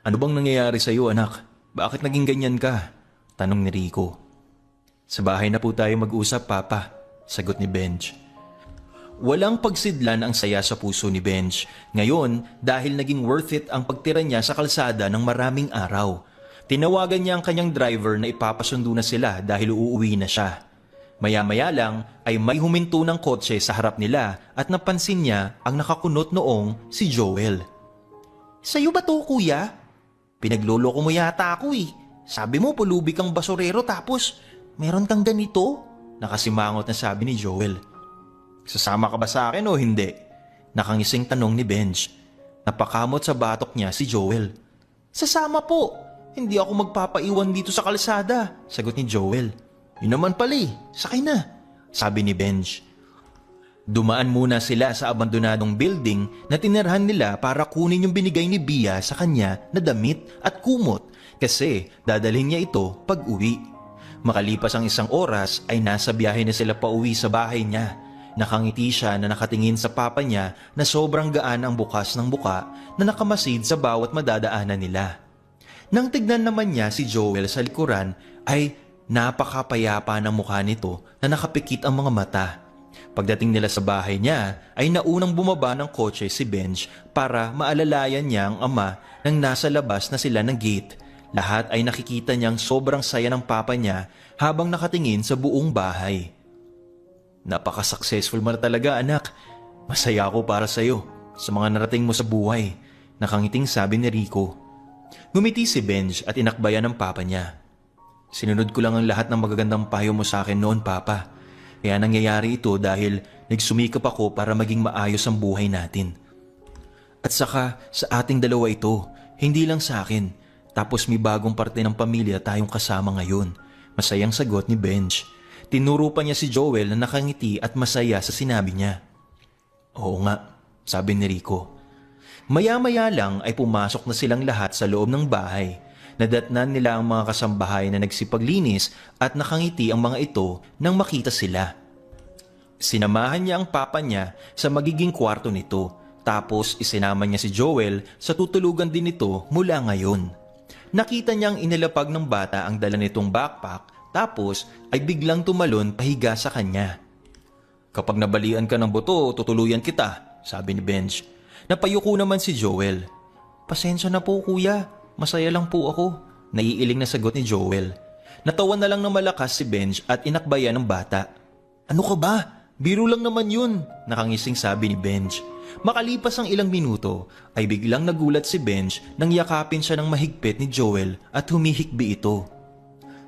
Ano bang nangyayari sa iyo, anak? Bakit naging ganyan ka? Tanong ni Rico. Sa bahay na po tayo mag-usap, Papa, sagot ni Benj. Walang pagsidlan ang saya sa puso ni Benj. Ngayon, dahil naging worth it ang pagtira niya sa kalsada ng maraming araw. Tinawagan niya ang kanyang driver na ipapasundo na sila dahil uuwi na siya. Maya-maya lang ay may huminto ng kotse sa harap nila at napansin niya ang nakakunot noong si Joel. Sa'yo ba to, kuya? Pinagloloko mo yata ako eh. Sabi mo pulubi kang basurero tapos meron kang ganito? Nakasimangot na sabi ni Joel. Sasama ka ba sa akin o hindi? Nakangising tanong ni Benj. Napakamot sa batok niya si Joel. Sasama po. Hindi ako magpapaiwan dito sa kalsada, sagot ni Joel. Yun naman pala eh, sakay na, sabi ni Benj. Dumaan muna sila sa abandonadong building na tinirhan nila para kunin yung binigay ni Bia sa kanya na damit at kumot kasi dadalhin niya ito pag uwi. Makalipas ang isang oras ay nasa biyahe na sila pa uwi sa bahay niya. Nakangiti siya na nakatingin sa papa niya na sobrang gaan ang bukas ng buka na nakamasid sa bawat madadaanan nila. Nang tignan naman niya si Joel sa likuran ay napakapayapa ng mukha nito na nakapikit ang mga mata. Pagdating nila sa bahay niya ay naunang bumaba ng kotse si Benj para maalalayan niya ang ama nang nasa labas na sila ng gate. Lahat ay nakikita niyang sobrang saya ng papa niya habang nakatingin sa buong bahay. Napaka-successful mo na talaga, anak. Masaya ako para sa iyo sa mga narating mo sa buhay, nakangiting sabi ni Rico. Ngumiti si Benj at inakbayan ng papa niya. Sinunod ko lang ang lahat ng magagandang payo mo sa akin noon, papa. Kaya nangyayari ito dahil nagsumikap ako para maging maayos ang buhay natin. At saka sa ating dalawa ito, hindi lang sa akin. Tapos may bagong parte ng pamilya tayong kasama ngayon. Masayang sagot ni Benj. Tinuro pa niya si Joel na nakangiti at masaya sa sinabi niya. Oo nga, sabi ni Rico. Maya-maya lang ay pumasok na silang lahat sa loob ng bahay. Nadatnan nila ang mga kasambahay na nagsipaglinis at nakangiti ang mga ito nang makita sila. Sinamahan niya ang papa niya sa magiging kwarto nito, tapos isinama niya si Joel sa tutulugan din nito mula ngayon. Nakita niyang inilapag ng bata ang dala nitong backpack, tapos ay biglang tumalon pahiga sa kanya. Kapag nabalian ka ng buto, tutuluyan kita, sabi ni Benj. Napayuko naman si Joel. Pasensya na po kuya. Masaya lang po ako, naiiling na sagot ni Joel. Natawa na lang ng malakas si Benj at inakbayan ng bata. Ano ka ba? Biro lang naman yun, nakangising sabi ni Benj. Makalipas ang ilang minuto ay biglang nagulat si Benj nang yakapin siya ng mahigpit ni Joel at humihikbi ito.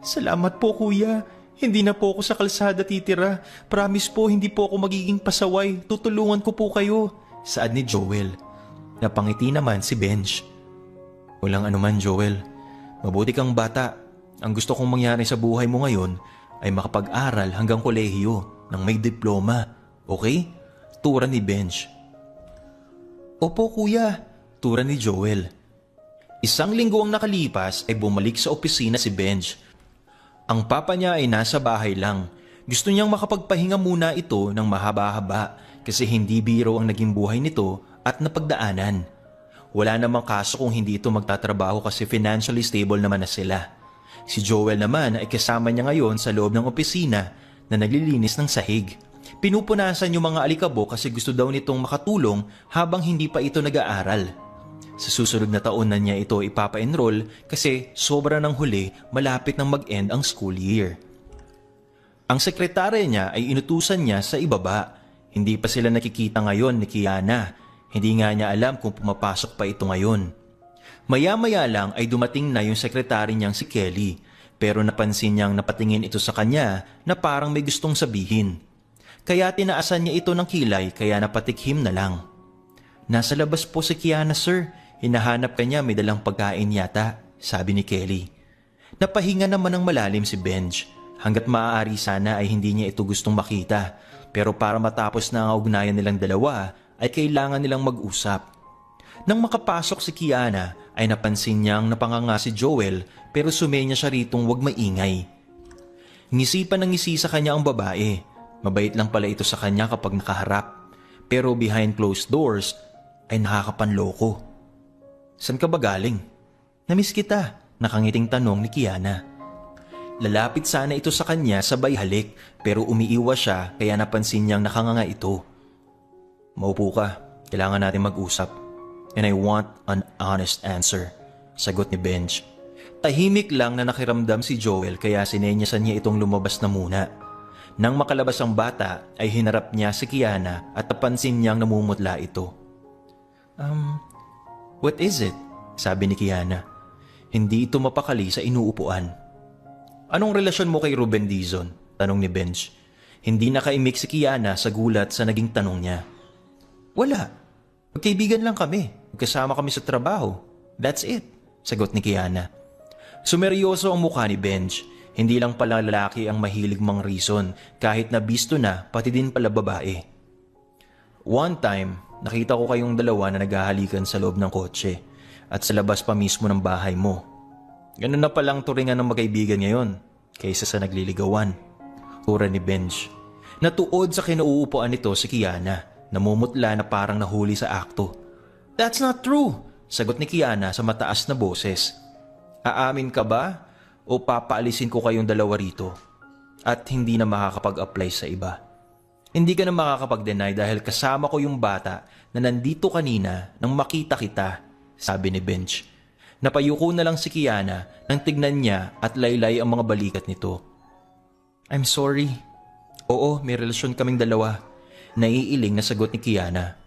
Salamat po kuya, hindi na po ako sa kalsada titira. Promise po hindi po ako magiging pasaway, tutulungan ko po kayo, saad ni Joel. Napangiti naman si Benj. Walang anuman, Joel. Mabuti kang bata. Ang gusto kong mangyari sa buhay mo ngayon ay makapag-aral hanggang kolehiyo nang may diploma. Okay? Tura ni Benj. Opo kuya, tura ni Joel. Isang linggo ang nakalipas ay bumalik sa opisina si Benj. Ang papa niya ay nasa bahay lang. Gusto niyang makapagpahinga muna ito ng mahaba-haba kasi hindi biro ang naging buhay nito at napagdaanan. Wala namang kaso kung hindi ito magtatrabaho kasi financially stable naman na sila. Si Joel naman ay kasama niya ngayon sa loob ng opisina na naglilinis ng sahig. Pinupunasan yung mga alikabok kasi gusto daw nitong makatulong habang hindi pa ito nag-aaral. Sa susunod na taon na niya ito ipapa-enroll kasi sobra ng huli malapit nang mag-end ang school year. Ang sekretarya niya ay inutusan niya sa ibaba. Hindi pa sila nakikita ngayon ni Kiana. Hindi nga niya alam kung pumapasok pa ito ngayon. Maya-maya lang ay dumating na yung sekretary niyang si Kelly, pero napansin niyang napatingin ito sa kanya na parang may gustong sabihin. Kaya tinaasan niya ito ng kilay kaya napatikhim na lang. Nasa labas po si Kiana sir, hinahanap kanya may dalang pagkain yata, sabi ni Kelly. Napahinga naman ng malalim si Benj. Hanggat maaari sana ay hindi niya ito gustong makita, pero para matapos na ang ugnayan nilang dalawa, ay kailangan nilang mag-usap. Nang makapasok si Kiana ay napansin niyang napanganga si Joel pero sumenya siya ritong wag maingay. Ngisi pa ng ngisi sa kanya ang babae. Mabait lang pala ito sa kanya kapag nakaharap. Pero behind closed doors ay nakakapanloko. San ka ba galing? Namiss kita, nakangiting tanong ni Kiana. Lalapit sana ito sa kanya sabay halik pero umiiwas siya kaya napansin niyang nakanganga ito. Maupo ka, kailangan natin mag-usap. And I want an honest answer, sagot ni Benj. Tahimik lang na nakiramdam si Joel kaya sinenyasan niya itong lumabas na muna. Nang makalabas ang bata ay hinarap niya si Kiana at napansin niyang namumutla ito. What is it? Sabi ni Kiana. Hindi ito mapakali sa inuupuan. Anong relasyon mo kay Ruben Dizon? Tanong ni Benj. Hindi nakaimik si Kiana sa gulat sa naging tanong niya. Wala. Magkaibigan lang kami. Magkasama kami sa trabaho. That's it, sagot ni Kiana. Sumeryoso ang mukha ni Benj. Hindi lang pala lalaki ang mahilig mang reason kahit na bisto na pati din pala babae. One time, nakita ko kayong dalawa na naghahalikan sa loob ng kotse at sa labas pa mismo ng bahay mo. Ganun na palang turingan ng magkaibigan ngayon kaysa sa nagliligawan. Ura ni Benj. Natuod sa kinauupuan nito si Kiana, namumutla na parang nahuli sa akto. "That's not true," sagot ni Kiana sa mataas na boses. "Aamin ka ba o papaalisin ko kayong dalawa rito at hindi na makakapag-apply sa iba?" "Hindi ka na makakapag-deny dahil kasama ko yung bata na nandito kanina nang makita kita," sabi ni Benj. Napayuko na lang si Kiana nang tignan niya at laylay ang mga balikat nito. "I'm sorry." "Oo, may relasyon kaming dalawa," naiiling na sagot ni Kiana.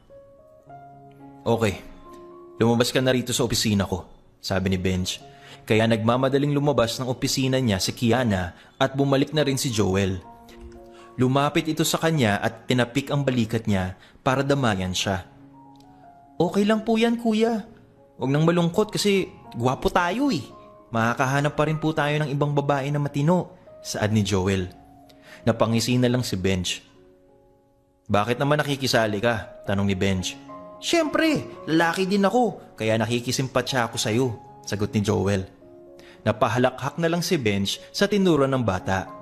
"Okay, lumabas ka na rito sa opisina ko," sabi ni Benj. Kaya nagmamadaling lumabas ng opisina niya si Kiana at bumalik na rin si Joel. Lumapit ito sa kanya at tinapik ang balikat niya para damayan siya. "Okay lang po yan, kuya. Huwag nang malungkot kasi gwapo tayo eh. Makakahanap pa rin po tayo ng ibang babae na matino," saad ni Joel. Napangisi na lang si Benj. "Bakit naman nakikisali ka?" tanong ni Benj. "Siyempre, lalaki din ako, kaya nakikisimpatya ako sa'yo," sagot ni Joel. Napahalakhak na lang si Benj sa tinuro ng bata.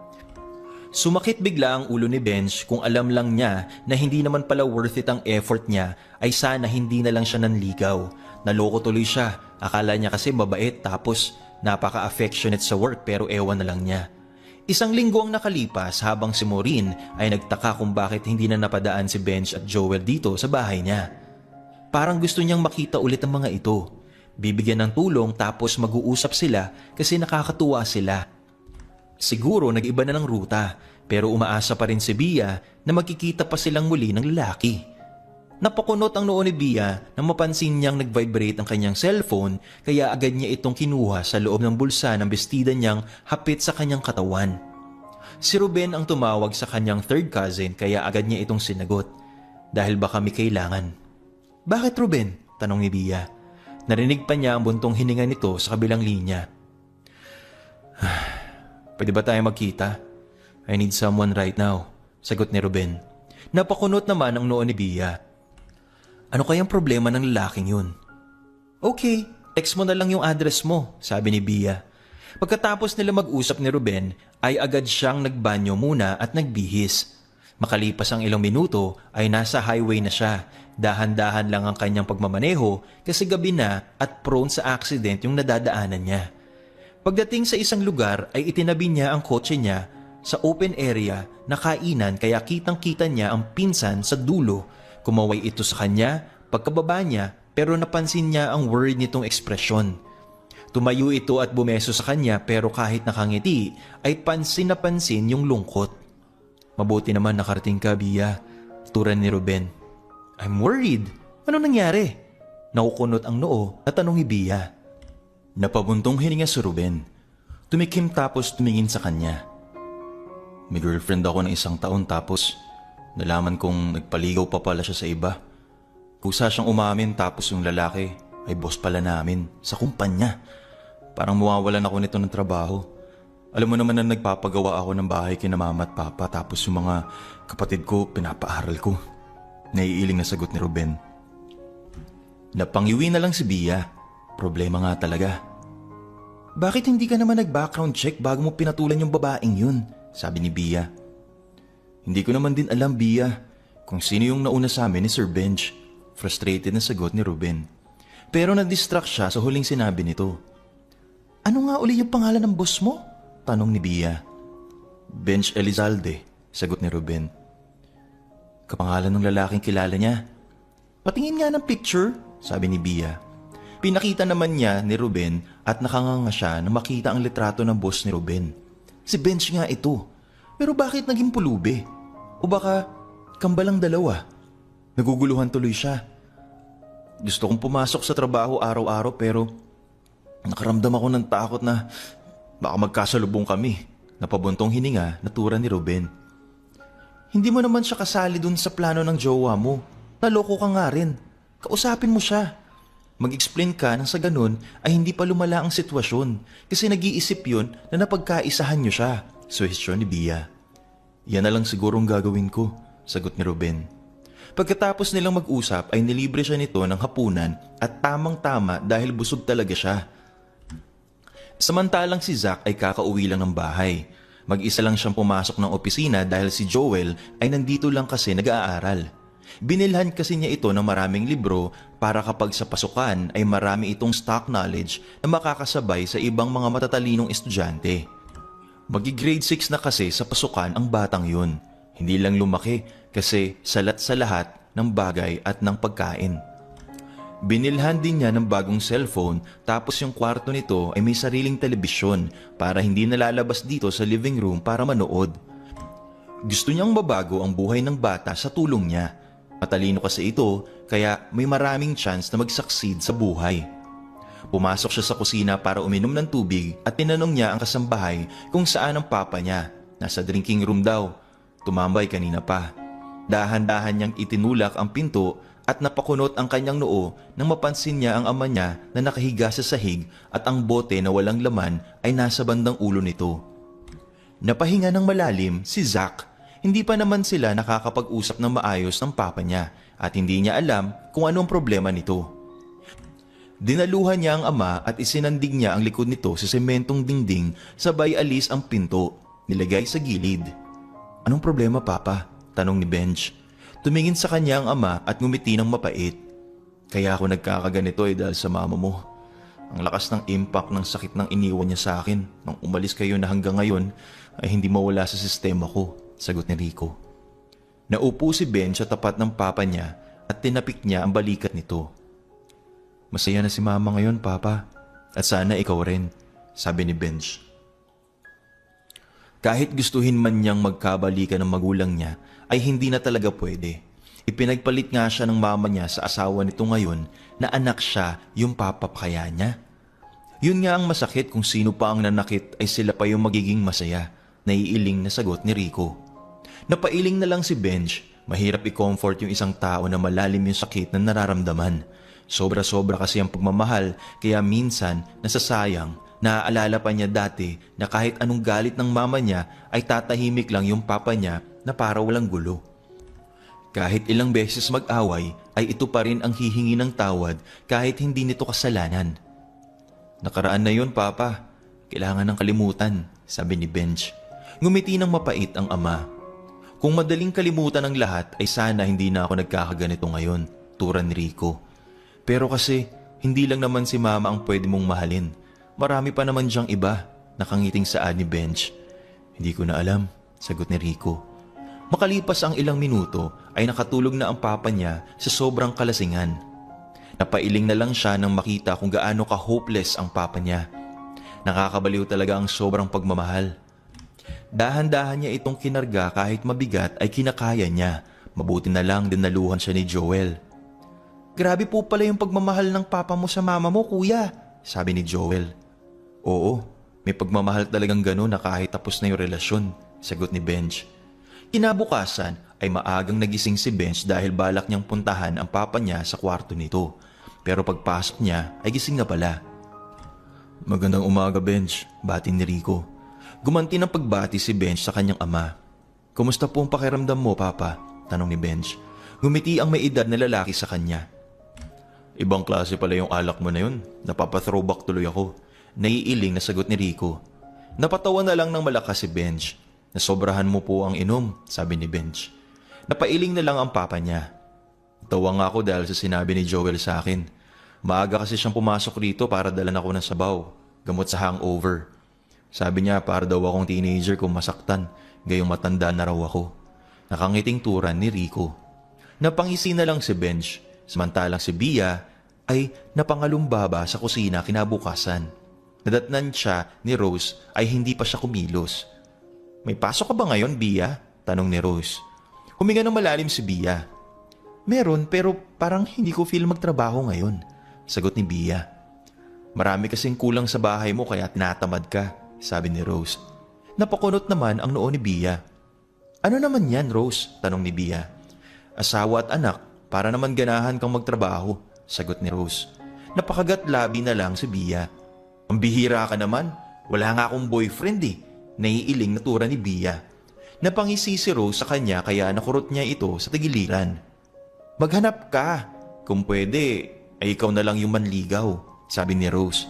Sumakit bigla ang ulo ni Benj kung alam lang niya na hindi naman pala worth it ang effort niya ay sana hindi na lang siya nanligaw. Naloko tuloy siya. Akala niya kasi mabait tapos napaka-affectionate sa work pero ewan na lang niya. Isang linggo ang nakalipas habang si Maureen ay nagtaka kung bakit hindi na napadaan si Benj at Joel dito sa bahay niya. Parang gusto niyang makita ulit ang mga ito. Bibigyan ng tulong tapos mag-uusap sila kasi nakakatuwa sila. Siguro nag-iba na ng ruta pero umaasa pa rin si Bia na magkikita pa silang muli ng lalaki. Napakunot ang noo ni Bia nang mapansin niyang nag-vibrate ang kanyang cellphone kaya agad niya itong kinuha sa loob ng bulsa ng bestida niyang hapit sa kanyang katawan. Si Ruben ang tumawag sa kanyang third cousin kaya agad niya itong sinagot dahil baka may kailangan. "Bakit, Ruben?" tanong ni Bia. Narinig pa niya ang buntong hininga nito sa kabilang linya. "Pwede ba tayo magkita? I need someone right now," sagot ni Ruben. Napakunot naman ang noo ni Bia. Ano kayang problema ng lalaking yun? "Okay, text mo na lang yung address mo," sabi ni Bia. Pagkatapos nila mag-usap ni Ruben, ay agad siyang nagbanyo muna at nagbihis. Makalipas ang ilang minuto ay nasa highway na siya. Dahan-dahan lang ang kanyang pagmamaneho kasi gabi na at prone sa accident yung nadadaanan niya. Pagdating sa isang lugar ay itinabi niya ang kotse niya sa open area na kainan kaya kitang-kita niya ang pinsan sa dulo. Kumaway ito sa kanya pagkababa niya pero napansin niya ang worried nitong ekspresyon. Tumayo ito at bumeso sa kanya pero kahit nakangiti ay pansin na pansin yung lungkot. "Mabuti naman nakarating ka, Bia," turan ni Ruben. "I'm worried. Ano nangyari?" Nakukunot ang noo at tanong ni Bia. Napabuntong hininga si Ruben. Tumikim tapos tumingin sa kanya. "May girlfriend ako ng 1 taon tapos nalaman kong nagpaligaw pa pala siya sa iba. Kusa siyang umamin tapos yung lalaki ay boss pala namin sa kumpanya. Parang mawawalan ako nito ng trabaho. Alam mo naman na nagpapagawa ako ng bahay kina mama at papa tapos yung mga kapatid ko pinapaaral ko." Naiiling na sagot ni Ruben. Napangiwi na lang si Bia. Problema nga talaga. "Bakit hindi ka naman nag-background check bago mo pinatulan yung babaeng yun?" sabi ni Bia. "Hindi ko naman din alam, Bia, kung sino yung nauna sa amin ni Sir Benj." Frustrated na sagot ni Ruben. Pero na-distract siya sa huling sinabi nito. "Ano nga uli yung pangalan ng boss mo?" tanong ni Bia. "Benj Elizalde," sagot ni Ruben. "Kapangalan ng lalaking kilala niya." "Patingin nga ng picture," sabi ni Bia. Pinakita naman niya ni Ruben at nakanganga siya na makita ang litrato ng boss ni Ruben. Si Benj nga ito. Pero bakit naging pulubi? O baka kambalang dalawa? Naguguluhan tuloy siya. "Gusto kong pumasok sa trabaho araw-araw pero nakaramdam ako ng takot na baka magkasalubong kami." Napabuntong hininga na tura ni Ruben. "Hindi mo naman siya kasali dun sa plano ng jowa mo. Naloko ka nga rin. Kausapin mo siya. Mag-explain ka nang sa ganun ay hindi pa lumala ang sitwasyon kasi nag-iisip yun na napagkaisahan niyo siya." Suhestyon ni Bia. "Yan na lang siguro ang gagawin ko," sagot ni Ruben. Pagkatapos nilang mag-usap ay nilibre siya nito ng hapunan at tamang-tama dahil busog talaga siya. Samantalang si Zack ay kakauwi lang ng bahay. Mag-isa lang siyang pumasok ng opisina dahil si Joel ay nandito lang kasi nag-aaral. Binilhan kasi niya ito ng maraming libro para kapag sa pasukan ay marami itong stock knowledge na makakasabay sa ibang mga matatalinong estudyante. Magi-grade 6 na kasi sa pasukan ang batang yun. Hindi lang lumaki kasi salat sa lahat ng bagay at ng pagkain. Binilhan din niya ng bagong cellphone tapos yung kwarto nito ay may sariling telebisyon para hindi nalalabas dito sa living room para manood. Gusto niyang mabago ang buhay ng bata sa tulong niya. Matalino kasi ito kaya may maraming chance na mag-succeed sa buhay. Pumasok siya sa kusina para uminom ng tubig at tinanong niya ang kasambahay kung saan ang papa niya. Nasa drinking room daw. Tumambay kanina pa. Dahan-dahan niyang itinulak ang pinto at napakunot ang kanyang noo nang mapansin niya ang ama niya na nakahiga sa sahig at ang bote na walang laman ay nasa bandang ulo nito. Napahinga ng malalim si Zack. Hindi pa naman sila nakakapag-usap ng maayos ng papa niya at hindi niya alam kung anong problema nito. Dinaluhan niya ang ama at isinandig niya ang likod nito sa sementong dingding sabay alis ang pinto, nilagay sa gilid. "Anong problema, papa?" tanong ni Benj. Tumingin sa kanya ang ama at ngumiti ng mapait. "Kaya ako nagkakaganito dahil sa mama mo. Ang lakas ng impact ng sakit ng iniwan niya sa akin nang umalis kayo na hanggang ngayon ay hindi mawala sa sistema ko," sagot ni Rico. Naupo si Benj sa tapat ng papa niya at tinapik niya ang balikat nito. "Masaya na si mama ngayon, papa. At sana ikaw rin," sabi ni Benj. Kahit gustuhin man niyang magkabalikan ng magulang niya, ay hindi na talaga pwede. Ipinagpalit nga siya ng mama niya sa asawa nito ngayon na anak siya yung papapakaya niya. Yun nga ang masakit kung sino pa ang nanakit ay sila pa yung magiging masaya, naiiling na sagot ni Rico. Napailing na lang si Benj. Mahirap i-comfort yung isang tao na malalim yung sakit na nararamdaman. Sobra-sobra kasi ang pagmamahal kaya minsan nasasayang. Naaalala pa niya dati na kahit anong galit ng mama niya ay tatahimik lang yung papa niya na para walang gulo. Kahit ilang beses mag-away ay ito pa rin ang hihingi ng tawad kahit hindi nito kasalanan. "Nakaraan na yun, papa. Kailangan ng kalimutan," sabi ni Benj. Ngumiti ng mapait ang ama. "Kung madaling kalimutan ang lahat ay sana hindi na ako nagkakaganito ngayon," turan ni Rico. "Pero kasi hindi lang naman si mama ang pwede mong mahalin. Marami pa naman diyang iba," nakangiting saad ni Benj. "Hindi ko na alam," sagot ni Rico. Makalipas ang ilang minuto ay nakatulog na ang papa niya sa sobrang kalasingan. Napailing na lang siya nang makita kung gaano ka-hopeless ang papa niya. Nakakabaliw talaga ang sobrang pagmamahal. Dahan-dahan niya itong kinarga kahit mabigat ay kinakaya niya. Mabuti na lang dinaluhan siya ni Joel. "Grabe po pala yung pagmamahal ng papa mo sa mama mo, kuya," sabi ni Joel. "Oo, may pagmamahal talagang gano'n na kahit tapos na yung relasyon," sagot ni Benj. Kinabukasan ay maagang nagising si Benj dahil balak niyang puntahan ang papa niya sa kwarto nito. Pero pagpasok niya ay gising na pala. "Magandang umaga, Benj," bati ni Rico. Gumanti ng pagbati si Benj sa kanyang ama. "Kumusta po ang pakiramdam mo, papa?" tanong ni Benj. Ngumiti ang may edad na lalaki sa kanya. "Ibang klase pala yung alak mo na yun. Napapa-throwback tuloy ako," naiiling na sagot ni Rico. Napatawa na lang ng malakas si Benj. "Nasobrahan mo po ang inom," sabi ni Benj. Napailing na lang ang papa niya. "Tawa nga ako dahil sa sinabi ni Joel sa akin. Maaga kasi siyang pumasok rito para dalan ako ng sabaw, gamot sa hangover. Sabi niya para daw akong teenager kung masaktan, gayong matanda na raw ako." Nakangiting turan ni Rico. Napangisi na lang si Benj. Samantalang si Bia ay napangalumbaba sa kusina kinabukasan. Nadatnan siya ni Rose ay hindi pa siya kumilos. "May pasok ka ba ngayon, Bia?" tanong ni Rose. Huminga ng malalim si Bia. "Meron pero parang hindi ko feel magtrabaho ngayon," sagot ni Bia. "Marami kasing kulang sa bahay mo kaya tinatamad ka," sabi ni Rose. Napakunot naman ang noo ni Bia. "Ano naman yan, Rose?" tanong ni Bia. "Asawa at anak, para naman ganahan kang magtrabaho," sagot ni Rose. Napakagat labi na lang si Bia. "Ang bihira ka naman, wala nga akong boyfriend eh," naiiling na tura ni Bia. Napangisi si Rose sa kanya kaya nakurot niya ito sa tagiliran. Maghanap ka. Kung pwede, ay ikaw na lang yung manligaw, sabi ni Rose.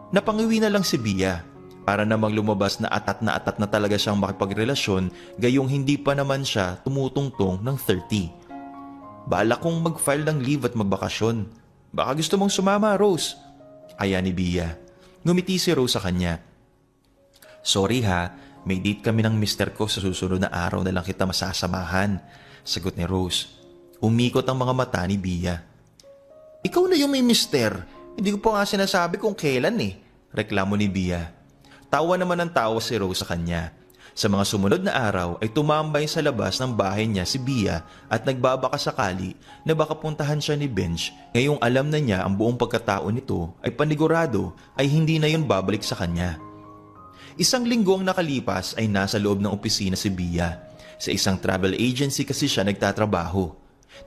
Napangiwi na lang si Bia para namang lumabas na atat na talaga siyang makipagrelasyon gayong hindi pa naman siya tumutungtong ng 30. Balak kong mag-file ng leave at magbakasyon. Baka gusto mong sumama, Rose. Aya ni Bia. Ngumiti si Rose sa kanya. Sorry ha, may date kami ng mister ko sa susunod na araw na lang kita masasamahan, sagot ni Rose. Umikot ang mga mata ni Bia. Ikaw na yung may mister. Hindi ko pa nga sinasabi kung kailan eh, reklamo ni Bia. Tawa naman ng tawa si Rose sa kanya. Sa mga sumunod na araw ay tumambay sa labas ng bahay niya si Bia at nagbabaka sakali na baka puntahan siya ni Benj ngayong alam na niya ang buong pagkatao nito ay panigurado ay hindi na yun babalik sa kanya. Isang linggo ang nakalipas ay nasa loob ng opisina si Bia. Sa isang travel agency kasi siya nagtatrabaho.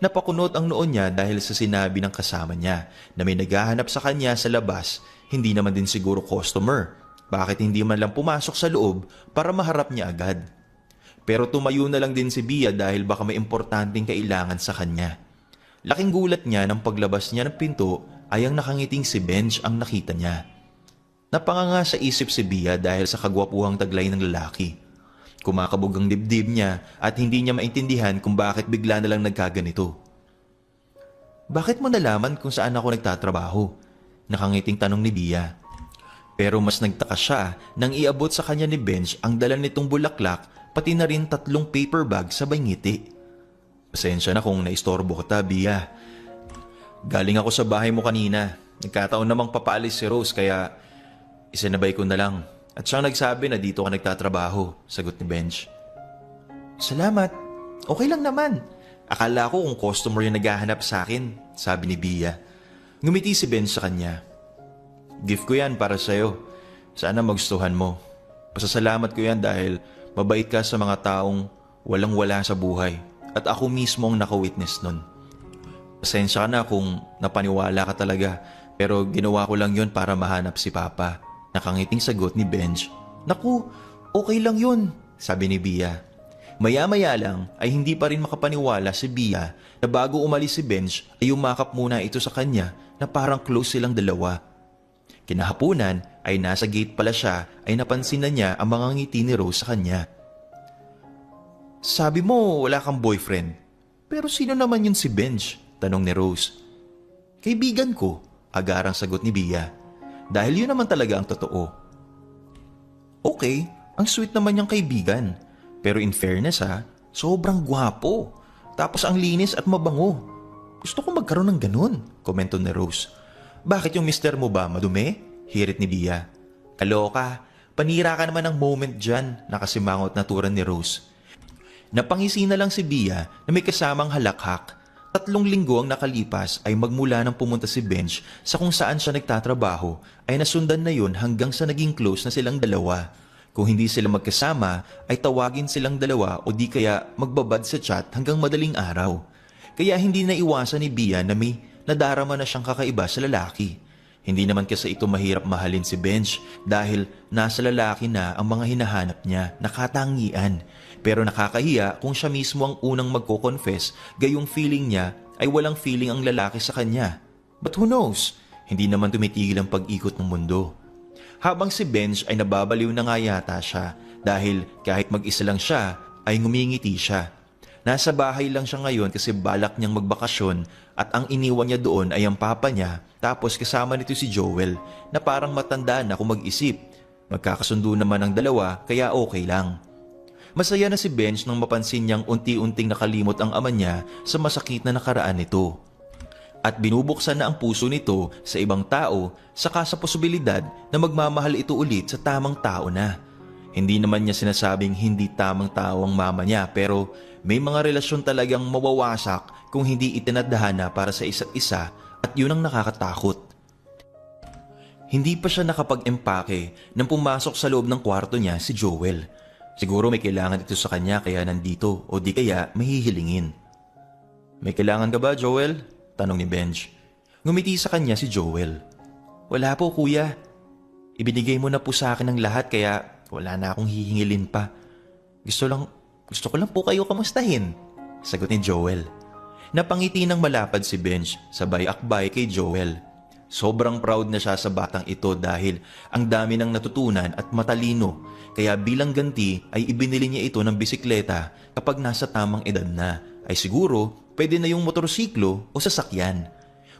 Napakunot ang noon niya dahil sa sinabi ng kasama niya na may naghahanap sa kanya sa labas, hindi naman din siguro customer. Bakit hindi man lang pumasok sa loob para maharap niya agad? Pero tumayo na lang din si Bia dahil baka may importanteng kailangan sa kanya. Laking gulat niya nang paglabas niya ng pinto ay ang nakangiting si Benj ang nakita niya. Napanganga sa isip si Bia dahil sa kagwapuhang taglay ng lalaki. Kumakabog ang dibdib niya at hindi niya maintindihan kung bakit bigla na lang nagkaganito. Bakit mo nalaman kung saan ako nagtatrabaho? Nakangiting tanong ni Bia. Pero mas nagtaka siya nang iabot sa kanya ni Benj ang dala nitong bulaklak pati na rin 3 paper bag sabay ngiti. Pasensya na kung naistorbo kita, Bia. Galing ako sa bahay mo kanina. Nagkataon namang papaalis si Rose kaya isinabay ko na lang. At siyang nagsabi na dito ka nagtatrabaho, sagot ni Benj. Salamat. Okay lang naman. Akala ko kung customer yung naghahanap sa akin, sabi ni Bia. Ngumiti si Benj sa kanya. Gift ko yan para sa'yo. Sana magustuhan mo. Pasasalamat ko yan dahil mabait ka sa mga taong walang-wala sa buhay. At ako mismo ang naka-witness nun. Pasensya ka na kung napaniwala ka talaga. Pero ginawa ko lang yun para mahanap si Papa. Nakangiting sagot ni Benj. Naku, okay lang yun, sabi ni Bia. Maya-maya lang ay hindi pa rin makapaniwala si Bia na bago umalis si Benj ay umakap muna ito sa kanya na parang close silang dalawa. Kinahapunan ay nasa gate pala siya ay napansin na niya ang mga ngiti ni Rose sa kanya. Sabi mo wala kang boyfriend. Pero sino naman yun si Benj? Tanong ni Rose. Kaibigan ko, agarang sagot ni Bia. Dahil yun naman talaga ang totoo. Okay, ang sweet naman niyang kaibigan. Pero in fairness sobrang gwapo. Tapos ang linis at mabango. Gusto ko magkaroon ng ganun, komento ni Rose. Bakit yung mister mo ba madumi? Hirit ni Bia. Kaloka, panira ka naman ng moment dyan, nakasimangot na turan ni Rose. Napangisi na lang si Bia na may kasamang halakhak. 3 linggo ang nakalipas ay magmula nang pumunta si Benj sa kung saan siya nagtatrabaho ay nasundan na yun hanggang sa naging close na silang dalawa. Kung hindi sila magkasama ay tawagin silang dalawa o di kaya magbabad sa chat hanggang madaling araw. Kaya hindi na iwasan ni Bia na may nadarama na siyang kakaiba sa lalaki. Hindi naman kasi ito mahirap mahalin si Benj dahil nasa lalaki na ang mga hinahanap niya, nakatangian. Pero nakakahiya kung siya mismo ang unang magko-confess gayong feeling niya ay walang feeling ang lalaki sa kanya. But who knows? Hindi naman tumitigil ang pag-ikot ng mundo. Habang si Benj ay nababaliw na nga yata siya dahil kahit mag-isa lang siya ay ngumingiti siya. Nasa bahay lang siya ngayon kasi balak niyang magbakasyon at ang iniwan niya doon ay ang papa niya tapos kasama nito si Joel na parang matanda na kung mag-isip. Magkakasundo naman ang dalawa kaya okay lang. Masaya na si Benj nang mapansin niyang unti-unting nakalimot ang ama niya sa masakit na nakaraan nito. At binubuksan na ang puso nito sa ibang tao saka sa posibilidad na magmamahal ito ulit sa tamang tao na. Hindi naman niya sinasabing hindi tamang tao ang mama niya pero may mga relasyon talagang mawawasak kung hindi itinadhana para sa isa't isa at yun ang nakakatakot. Hindi pa siya nakapag-empake nang pumasok sa loob ng kwarto niya si Joel. Siguro may kailangan ito sa kanya kaya nandito o di kaya mahihilingin. May kailangan ka ba, Joel? Tanong ni Benj. Ngumiti sa kanya si Joel. Wala po, kuya. Ibinigay mo na po sa akin ang lahat kaya wala na akong hihingilin pa. Gusto ko lang po kayo kamustahin, sagot ni Joel. Napangiti ng malapad si Benj, sabay akbay kay Joel. Sobrang proud na siya sa batang ito dahil ang dami ng natutunan at matalino, kaya bilang ganti ay ibinili niya ito ng bisikleta kapag nasa tamang edad na, ay siguro pwede na yung motorsiklo o sasakyan.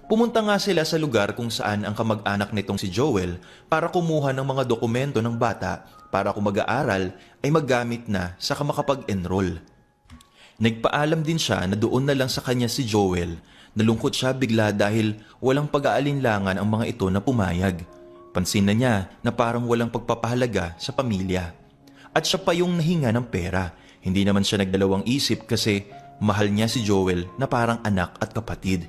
Pumunta nga sila sa lugar kung saan ang kamag-anak nitong si Joel para kumuha ng mga dokumento ng bata para kung mag-aaral ay maggamit na saka makapag-enroll. Nagpaalam din siya na doon na lang sa kanya si Joel. Nalungkot siya bigla dahil walang pag-aalinlangan ang mga ito na pumayag. Pansin na niya na parang walang pagpapahalaga sa pamilya. At siya pa yung nahinga ng pera. Hindi naman siya nagdalawang isip kasi mahal niya si Joel na parang anak at kapatid.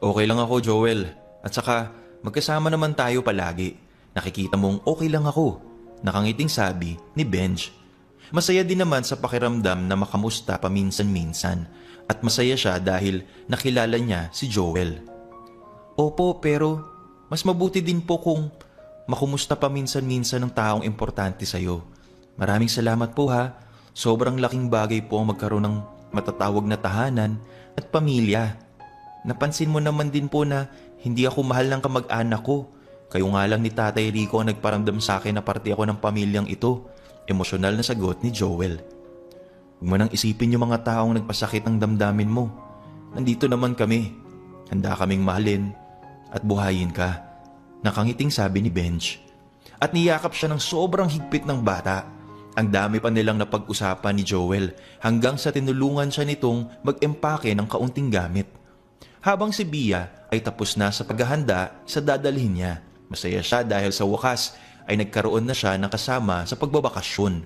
Okay lang ako, Joel. At saka magkasama naman tayo palagi. Nakikita mong okay lang ako. Nakangiting sabi ni Benj. Masaya din naman sa pakiramdam na makamusta paminsan-minsan at masaya siya dahil nakilala niya si Joel. Opo, pero mas mabuti din po kung makumusta paminsan-minsan ng taong importante sa'yo. Maraming salamat po ha. Sobrang laking bagay po ang magkaroon ng matatawag na tahanan at pamilya. Napansin mo naman din po na hindi ako mahal ng kamag-anak ko. Kayo nga lang ni Tatay Rico ang nagparamdam sa akin na parte ako ng pamilyang ito. Emosyonal na sagot ni Joel. Huwag mo nang isipin yung mga taong nagpasakit ng damdamin mo. Nandito naman kami. Handa kaming mahalin at buhayin ka. Nakangiting sabi ni Benj. At niyakap siya ng sobrang higpit ng bata. Ang dami pa nilang napag-usapan ni Joel hanggang sa tinulungan siya nitong mag-empake ng kaunting gamit. Habang si Bia ay tapos na sa paghahanda sa dadalhin niya. Masaya siya dahil sa wakas ay nagkaroon na siya ng kasama sa pagbabakasyon.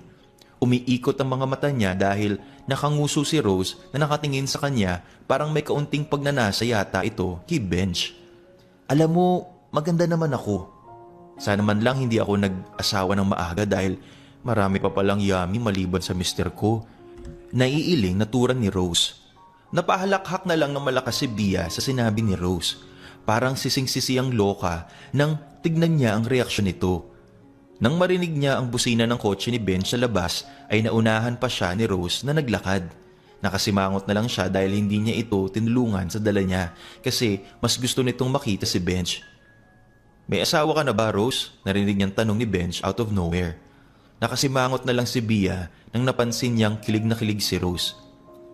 Umiikot ang mga mata niya dahil nakanguso si Rose na nakatingin sa kanya parang may kaunting pagnanasa yata ito kay Benj. Alam mo, maganda naman ako. Sana man lang hindi ako nag-asawa ng maaga dahil marami pa palang yummy maliban sa mister ko. Naiiling na turan ni Rose. Napahalakhak na lang ng malakas si Bia sa sinabi ni Rose. Parang sising-sisiyang loka nang tignan niya ang reaksyon nito. Nang marinig niya ang busina ng kotse ni Benj sa labas ay naunahan pa siya ni Rose na naglakad. Nakasimangot na lang siya dahil hindi niya ito tinulungan sa dala niya kasi mas gusto nitong makita si Benj. May asawa ka na ba, Rose? Narinig niyang tanong ni Benj out of nowhere. Nakasimangot na lang si Bia nang napansin niyang kilig na kilig si Rose.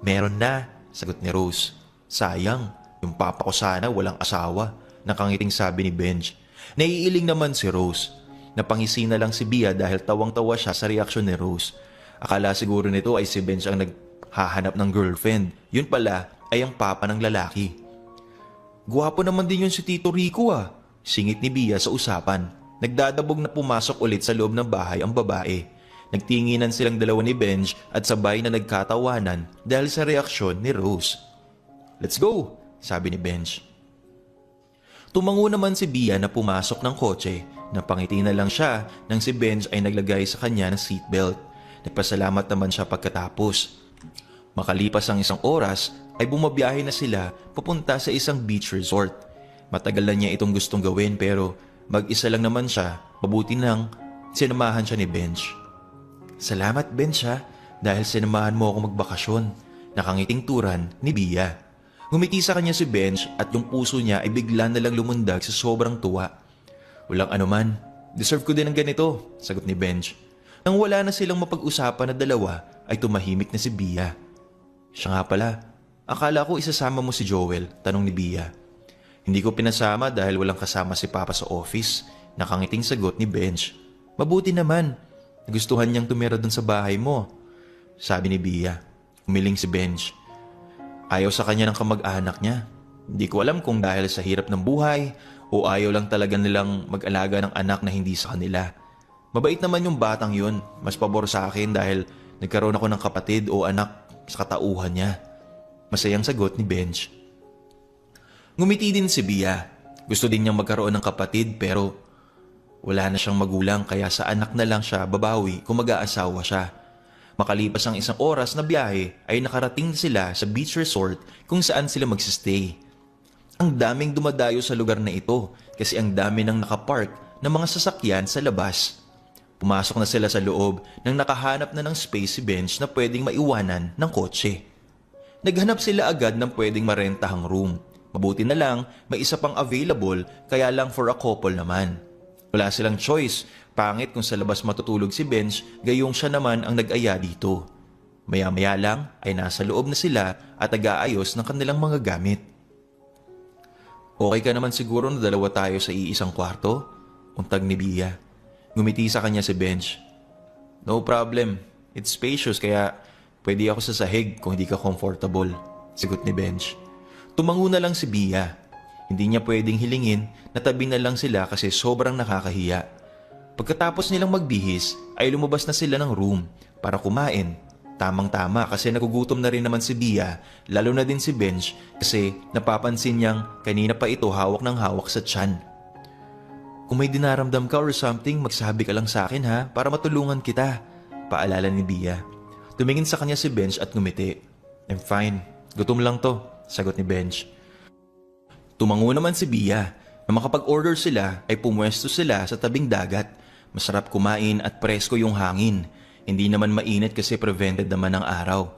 Meron na, sagot ni Rose. Sayang, yung papa ko sana walang asawa, nakangiting sabi ni Benj. Naiiling naman si Rose. Napangisi na lang si Bia dahil tawang-tawa siya sa reaksyon ni Rose. Akala siguro nito ay si Benj ang naghahanap ng girlfriend. Yun pala ay ang papa ng lalaki. Guwapo naman din yun si Tito Rico ah, singit ni Bia sa usapan. Nagdadabog na pumasok ulit sa loob ng bahay ang babae. Nagtinginan silang dalawa ni Benj at sabay na nagkatawanan dahil sa reaksyon ni Rose. Let's go, sabi ni Benj. Tumango naman si Bia na pumasok ng kotse. Napangiti na lang siya nang si Benj ay naglagay sa kanya ng seatbelt. Nagpasalamat naman siya pagkatapos. Makalipas ang isang oras ay bumabiyahe na sila papunta sa isang beach resort. Matagal na niya itong gustong gawin pero mag-isa lang naman siya, mabuti nang sinamahan siya ni Benj. Salamat Benj ha, dahil sinamahan mo ako magbakasyon. Nakangiting turan ni Bia. Ngumiti sa kanya si Benj at yung puso niya ay bigla na lang lumundag sa sobrang tuwa. Walang anuman, deserve ko din ng ganito, sagot ni Benj. Nang wala na silang mapag-usapan na dalawa ay tumahimik na si Bia. Siya nga pala, akala ko isasama mo si Joel, tanong ni Bia. Hindi ko pinasama dahil walang kasama si Papa sa office, nakangiting sagot ni Benj. Mabuti naman, nagustuhan niyang tumira dun sa bahay mo, sabi ni Bia. Umiling si Benj. Ayaw sa kanya ng kamag-anak niya. Hindi ko alam kung dahil sa hirap ng buhay o ayaw lang talaga nilang mag-alaga ng anak na hindi sa kanila. Mabait naman yung batang yun. Mas pabor sa akin dahil nagkaroon ako ng kapatid o anak sa katauhan niya. Masayang sagot ni Benj. Ngumiti din si Bia. Gusto din niyang magkaroon ng kapatid pero wala na siyang magulang kaya sa anak na lang siya babawi kung mag-aasawa siya. Makalipas ang isang oras na biyahe ay nakarating sila sa beach resort kung saan sila magsistay. Ang daming dumadayo sa lugar na ito kasi ang dami nang nakapark ng mga sasakyan sa labas. Pumasok na sila sa loob nang nakahanap na ng space si Benj na pwedeng maiwanan ng kotse. Naghanap sila agad ng pwedeng marentahang room. Mabuti na lang, may isa pang available, kaya lang for a couple naman. Wala silang choice, pangit kung sa labas matutulog si Benj, gayong siya naman ang nag-aya dito. Maya-maya lang ay nasa loob na sila at nag-aayos ng kanilang mga gamit. Okay ka naman siguro na dalawa tayo sa iisang kwarto? Untag ni Bia. Ngumiti sa kanya si Benj. No problem, it's spacious kaya pwede ako sa sahig kung hindi ka comfortable, sagot ni Benj. Tumango na lang si Bia. Hindi niya pwedeng hilingin na tabi na lang sila kasi sobrang nakakahiya. Pagkatapos nilang magbihis ay lumabas na sila ng room para kumain. Tamang-tama kasi nagugutom na rin naman si Bia, lalo na din si Benj kasi napapansin niyang kanina pa ito hawak ng hawak sa tiyan. Kung may dinaramdam ka or something, magsabi ka lang sa akin ha para matulungan kita, paalala ni Bia. Tumingin sa kanya si Benj at ngumiti. I'm fine, gutom lang to, sagot ni Benj. Tumango naman si Bia. Na makapag-order sila ay pumwesto sila sa tabing dagat. Masarap kumain at presko yung hangin. Hindi naman mainit kasi prevented naman ng araw.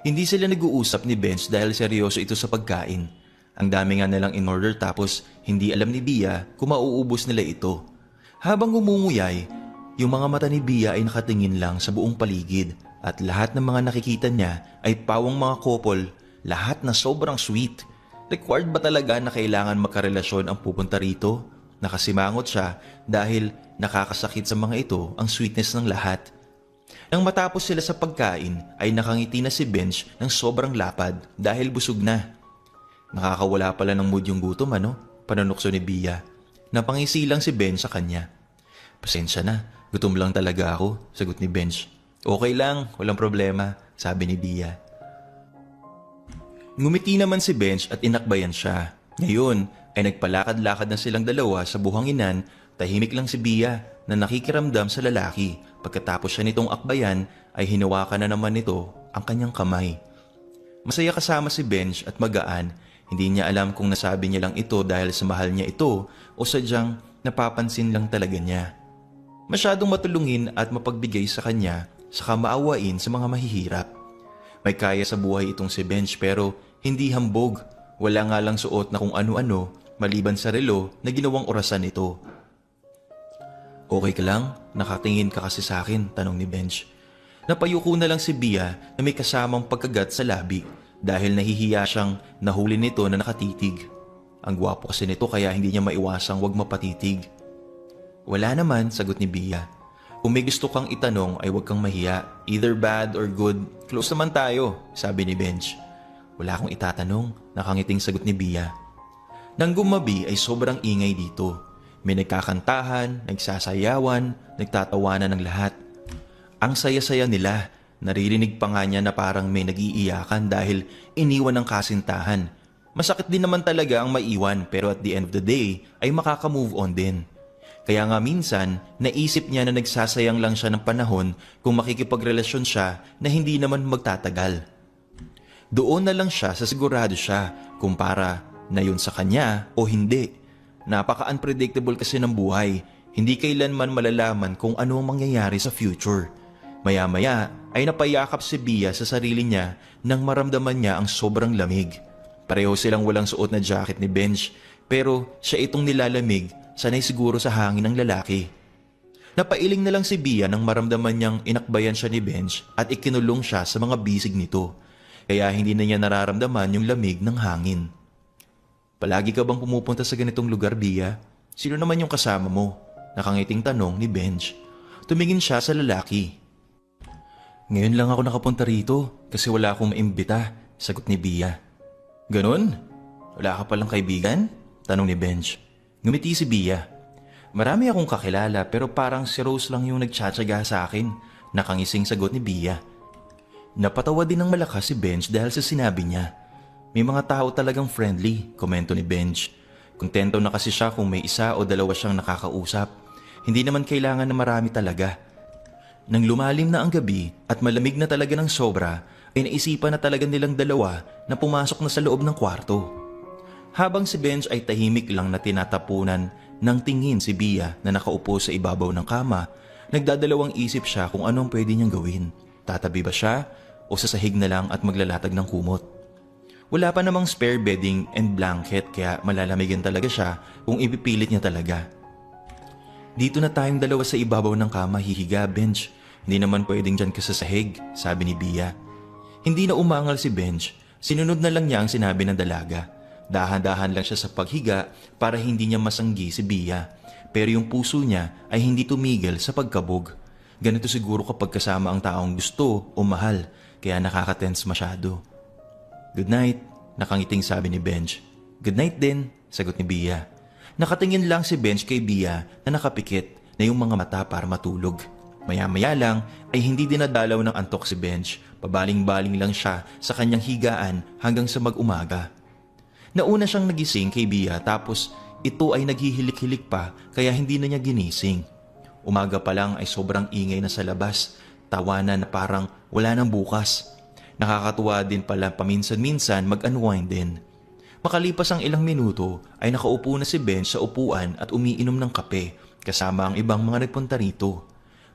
Hindi sila nag-uusap ni Benj dahil seryoso ito sa pagkain. Ang dami nga nilang in-order tapos hindi alam ni Bia kung mauubos nila ito. Habang gumunguyay, yung mga mata ni Bia ay nakatingin lang sa buong paligid at lahat ng mga nakikita niya ay pawang mga couple, lahat na sobrang sweet. Required ba talaga na kailangan magkarelasyon ang pupunta rito? Nakasimangot siya dahil nakakasakit sa mga ito ang sweetness ng lahat. Nang matapos sila sa pagkain ay nakangiti na si Benj ng sobrang lapad dahil busog na. Nakakawala pala ng mood yung gutom Panunukso ni Bia. Napangisi lang si Benj sa kanya. Pasensya na, gutom lang talaga ako, sagot ni Benj. Okay lang, walang problema, sabi ni Bia. Ngumiti naman si Benj at inakbayan siya. Ngayon ay nagpalakad-lakad na silang dalawa sa buhanginan, tahimik lang si Bia na nakikiramdam sa lalaki. Pagkatapos siya nitong akbayan ay hinawakan na naman nito ang kanyang kamay. Masaya kasama si Benj at magaan, hindi niya alam kung nasabi niya lang ito dahil sa mahal niya ito o sadyang napapansin lang talaga niya. Masyadong matulungin at mapagbigay sa kanya saka maawain sa mga mahihirap. May kaya sa buhay itong si Benj pero hindi hambog. Wala nga lang suot na kung ano-ano maliban sa relo na ginawang orasan nito. Okay ka lang? Nakatingin ka kasi sa akin, tanong ni Benj. Napayuko na lang si Bia na may kasamang pagkagat sa labi dahil nahihiya siyang nahuli nito na nakatitig. Ang gwapo kasi nito kaya hindi niya maiwasang wag mapatitig. Wala naman, sagot ni Bia. Kung may gusto kang itanong ay wag kang mahiya. Either bad or good, close naman tayo, sabi ni Benj. Wala akong itatanong, nakangiting sagot ni Bia. Nang gumabi ay sobrang ingay dito. May nagkakantahan, nagsasayawan, nagtatawanan ng lahat. Ang saya-saya nila, naririnig pa nga niya na parang may nag-iiyakan dahil iniwan ng kasintahan. Masakit din naman talaga ang maiwan pero at the end of the day ay makaka-move on din. Kaya nga minsan, naisip niya na nagsasayang lang siya ng panahon kung makikipagrelasyon siya na hindi naman magtatagal. Doon na lang siya sa sigurado siya kung para na yun sa kanya o hindi. Napaka-unpredictable kasi ng buhay. Hindi kailanman malalaman kung ano ang mangyayari sa future. Maya-maya ay napayakap si Bia sa sarili niya nang maramdaman niya ang sobrang lamig. Pareho silang walang suot na jacket ni Benj pero siya itong nilalamig sanay siguro sa hangin ng lalaki. Napailing na lang si Bia nang maramdaman niyang inakbayan siya ni Benj at ikinulong siya sa mga bisig nito. Kaya hindi na niya nararamdaman yung lamig ng hangin. Palagi ka bang pumupunta sa ganitong lugar, Bia? Sino naman yung kasama mo? Nakangiting tanong ni Benj. Tumingin siya sa lalaki. Ngayon lang ako nakapunta rito kasi wala akong maimbita, sagot ni Bia. Ganon? Wala ka palang kaibigan? Tanong ni Benj. Ngumiti si Bia. Marami akong kakilala pero parang si Rose lang yung nagtsatsaga sa akin, nakangising sagot ni Bia. Napatawa din ng malakas si Benj dahil sa sinabi niya. May mga tao talagang friendly, komento ni Benj. Kontento na kasi siya kung may isa o dalawa siyang nakakausap. Hindi naman kailangan na marami talaga. Nang lumalim na ang gabi at malamig na talaga ng sobra, ay naisipan na talaga nilang dalawa na pumasok na sa loob ng kwarto. Habang si Benj ay tahimik lang na tinatapunan ng tingin si Bia na nakaupo sa ibabaw ng kama, nagdadalawang isip siya kung anong pwede niyang gawin. Tatabi ba siya o sasahig na lang at maglalatag ng kumot? Wala pa namang spare bedding and blanket kaya malalamigan talaga siya kung ipipilit niya talaga. Dito na tayong dalawa sa ibabaw ng kama hihiga, Benj. Hindi naman pwedeng dyan ka sa sahig, sabi ni Bia. Hindi na umangal si Benj. Sinunod na lang niya ang sinabi ng dalaga. Dahan-dahan lang siya sa paghiga para hindi niya masanggi si Bia. Pero yung puso niya ay hindi tumigil sa pagkabog. Ganito siguro kapag kasama ang taong gusto o mahal, kaya nakaka-tense masyado. Good night, nakangiting sabi ni Benj. Good night din, sagot ni Bia. Nakatingin lang si Benj kay Bia na nakapikit na yung mga mata para matulog. Maya-maya lang ay hindi dinadalaw ng antok si Benj. Pabaling-baling lang siya sa kanyang higaan hanggang sa mag-umaga. Nauna siyang nagising kay Bia tapos ito ay naghihilik-hilik pa kaya hindi na niya ginising. Umaga pa lang ay sobrang ingay na sa labas. Tawanan na parang wala nang bukas. Nakakatuwa din pala paminsan-minsan mag-unwind din. Makalipas ang ilang minuto ay nakaupo na si Benj sa upuan at umiinom ng kape kasama ang ibang mga nagpunta rito.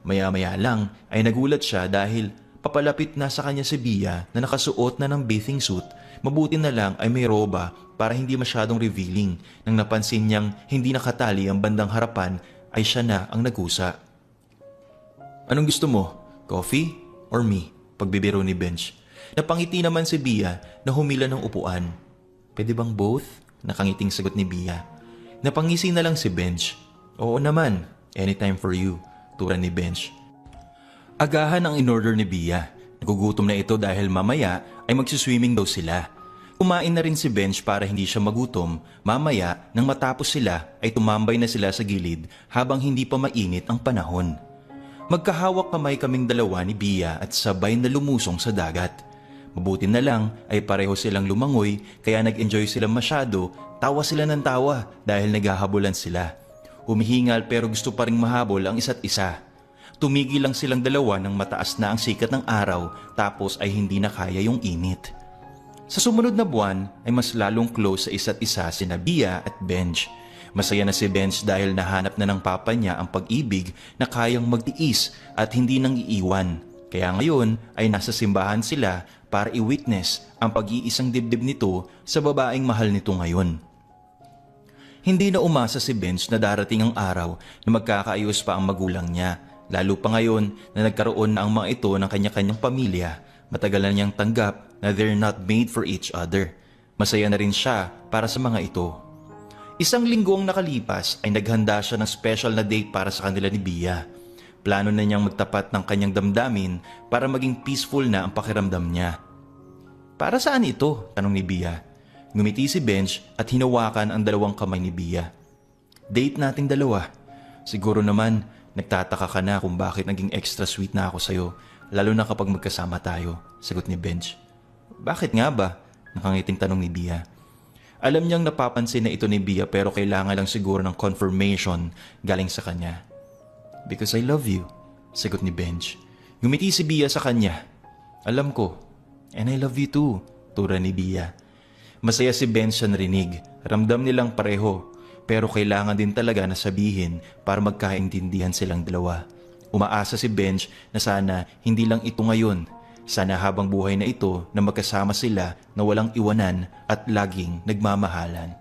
Maya-maya lang ay nagulat siya dahil papalapit na sa kanya si Bia na nakasuot na ng bathing suit. Mabuti na lang ay may roba para hindi masyadong revealing. Nang napansin niyang hindi nakatali ang bandang harapan ay siya na ang nagkusa. Anong gusto mo? Coffee or me? Pagbibiro ni Benj. Napangiti naman si Bia na humila ng upuan. Pwede bang both? Nakangiting sagot ni Bia. Napangisi na lang si Benj. Oo naman, anytime for you, tura ni Benj. Agahan ang in-order ni Bia. Nagugutom na ito dahil mamaya ay magsiswimming daw sila. Kumain na rin si Benj para hindi siya magutom. Mamaya, nang matapos sila, ay tumambay na sila sa gilid habang hindi pa mainit ang panahon. Magkahawak kamay kaming dalawa ni Bia at sabay na lumusong sa dagat. Mabuti na lang ay pareho silang lumangoy kaya nag-enjoy sila masyado, tawa sila ng tawa dahil naghahabulan sila. Humihingal pero gusto pa ring mahabol ang isa't isa. Tumigil lang silang dalawa nang mataas na ang sikat ng araw tapos ay hindi na kaya yung init. Sa sumunod na buwan ay mas lalong close sa isa't isa sina Bia at Benj. Masaya na si Benj dahil nahanap na ng papa niya ang pag-ibig na kayang magtiis at hindi nang iiwan. Kaya ngayon ay nasa simbahan sila para i-witness ang pag-iisang dibdib nito sa babaeng mahal nito ngayon. Hindi na umasa si Benj na darating ang araw na magkakaayos pa ang magulang niya. Lalo pa ngayon na nagkaroon na ang mga ito ng kanya-kanyang pamilya. Matagal na niyang tanggap na they're not made for each other. Masaya na rin siya para sa mga ito. Isang linggo ang nakalipas ay naghanda siya ng special na date para sa kanila ni Bia. Plano na niyang magtapat ng kanyang damdamin para maging peaceful na ang pakiramdam niya. Para saan ito? Tanong ni Bia. Ngumiti si Benj at hinawakan ang dalawang kamay ni Bia. Date nating dalawa. Siguro naman nagtataka ka na kung bakit naging extra sweet na ako sa'yo, lalo na kapag magkasama tayo, sagot ni Benj. Bakit nga ba? Nakangiting tanong ni Bia. Alam niyang napapansin na ito ni Bia pero kailangan lang siguro ng confirmation galing sa kanya. Because I love you, sagot ni Benj. Ngumiti si Bia sa kanya. Alam ko, and I love you too, tura ni Bia. Masaya si Benj sa narinig. Ramdam nilang pareho, pero kailangan din talaga na sabihin para magkaintindihan silang dalawa. Umaasa si Benj na sana hindi lang ito ngayon. Sana habang buhay na ito na magkasama sila na walang iwanan at laging nagmamahalan.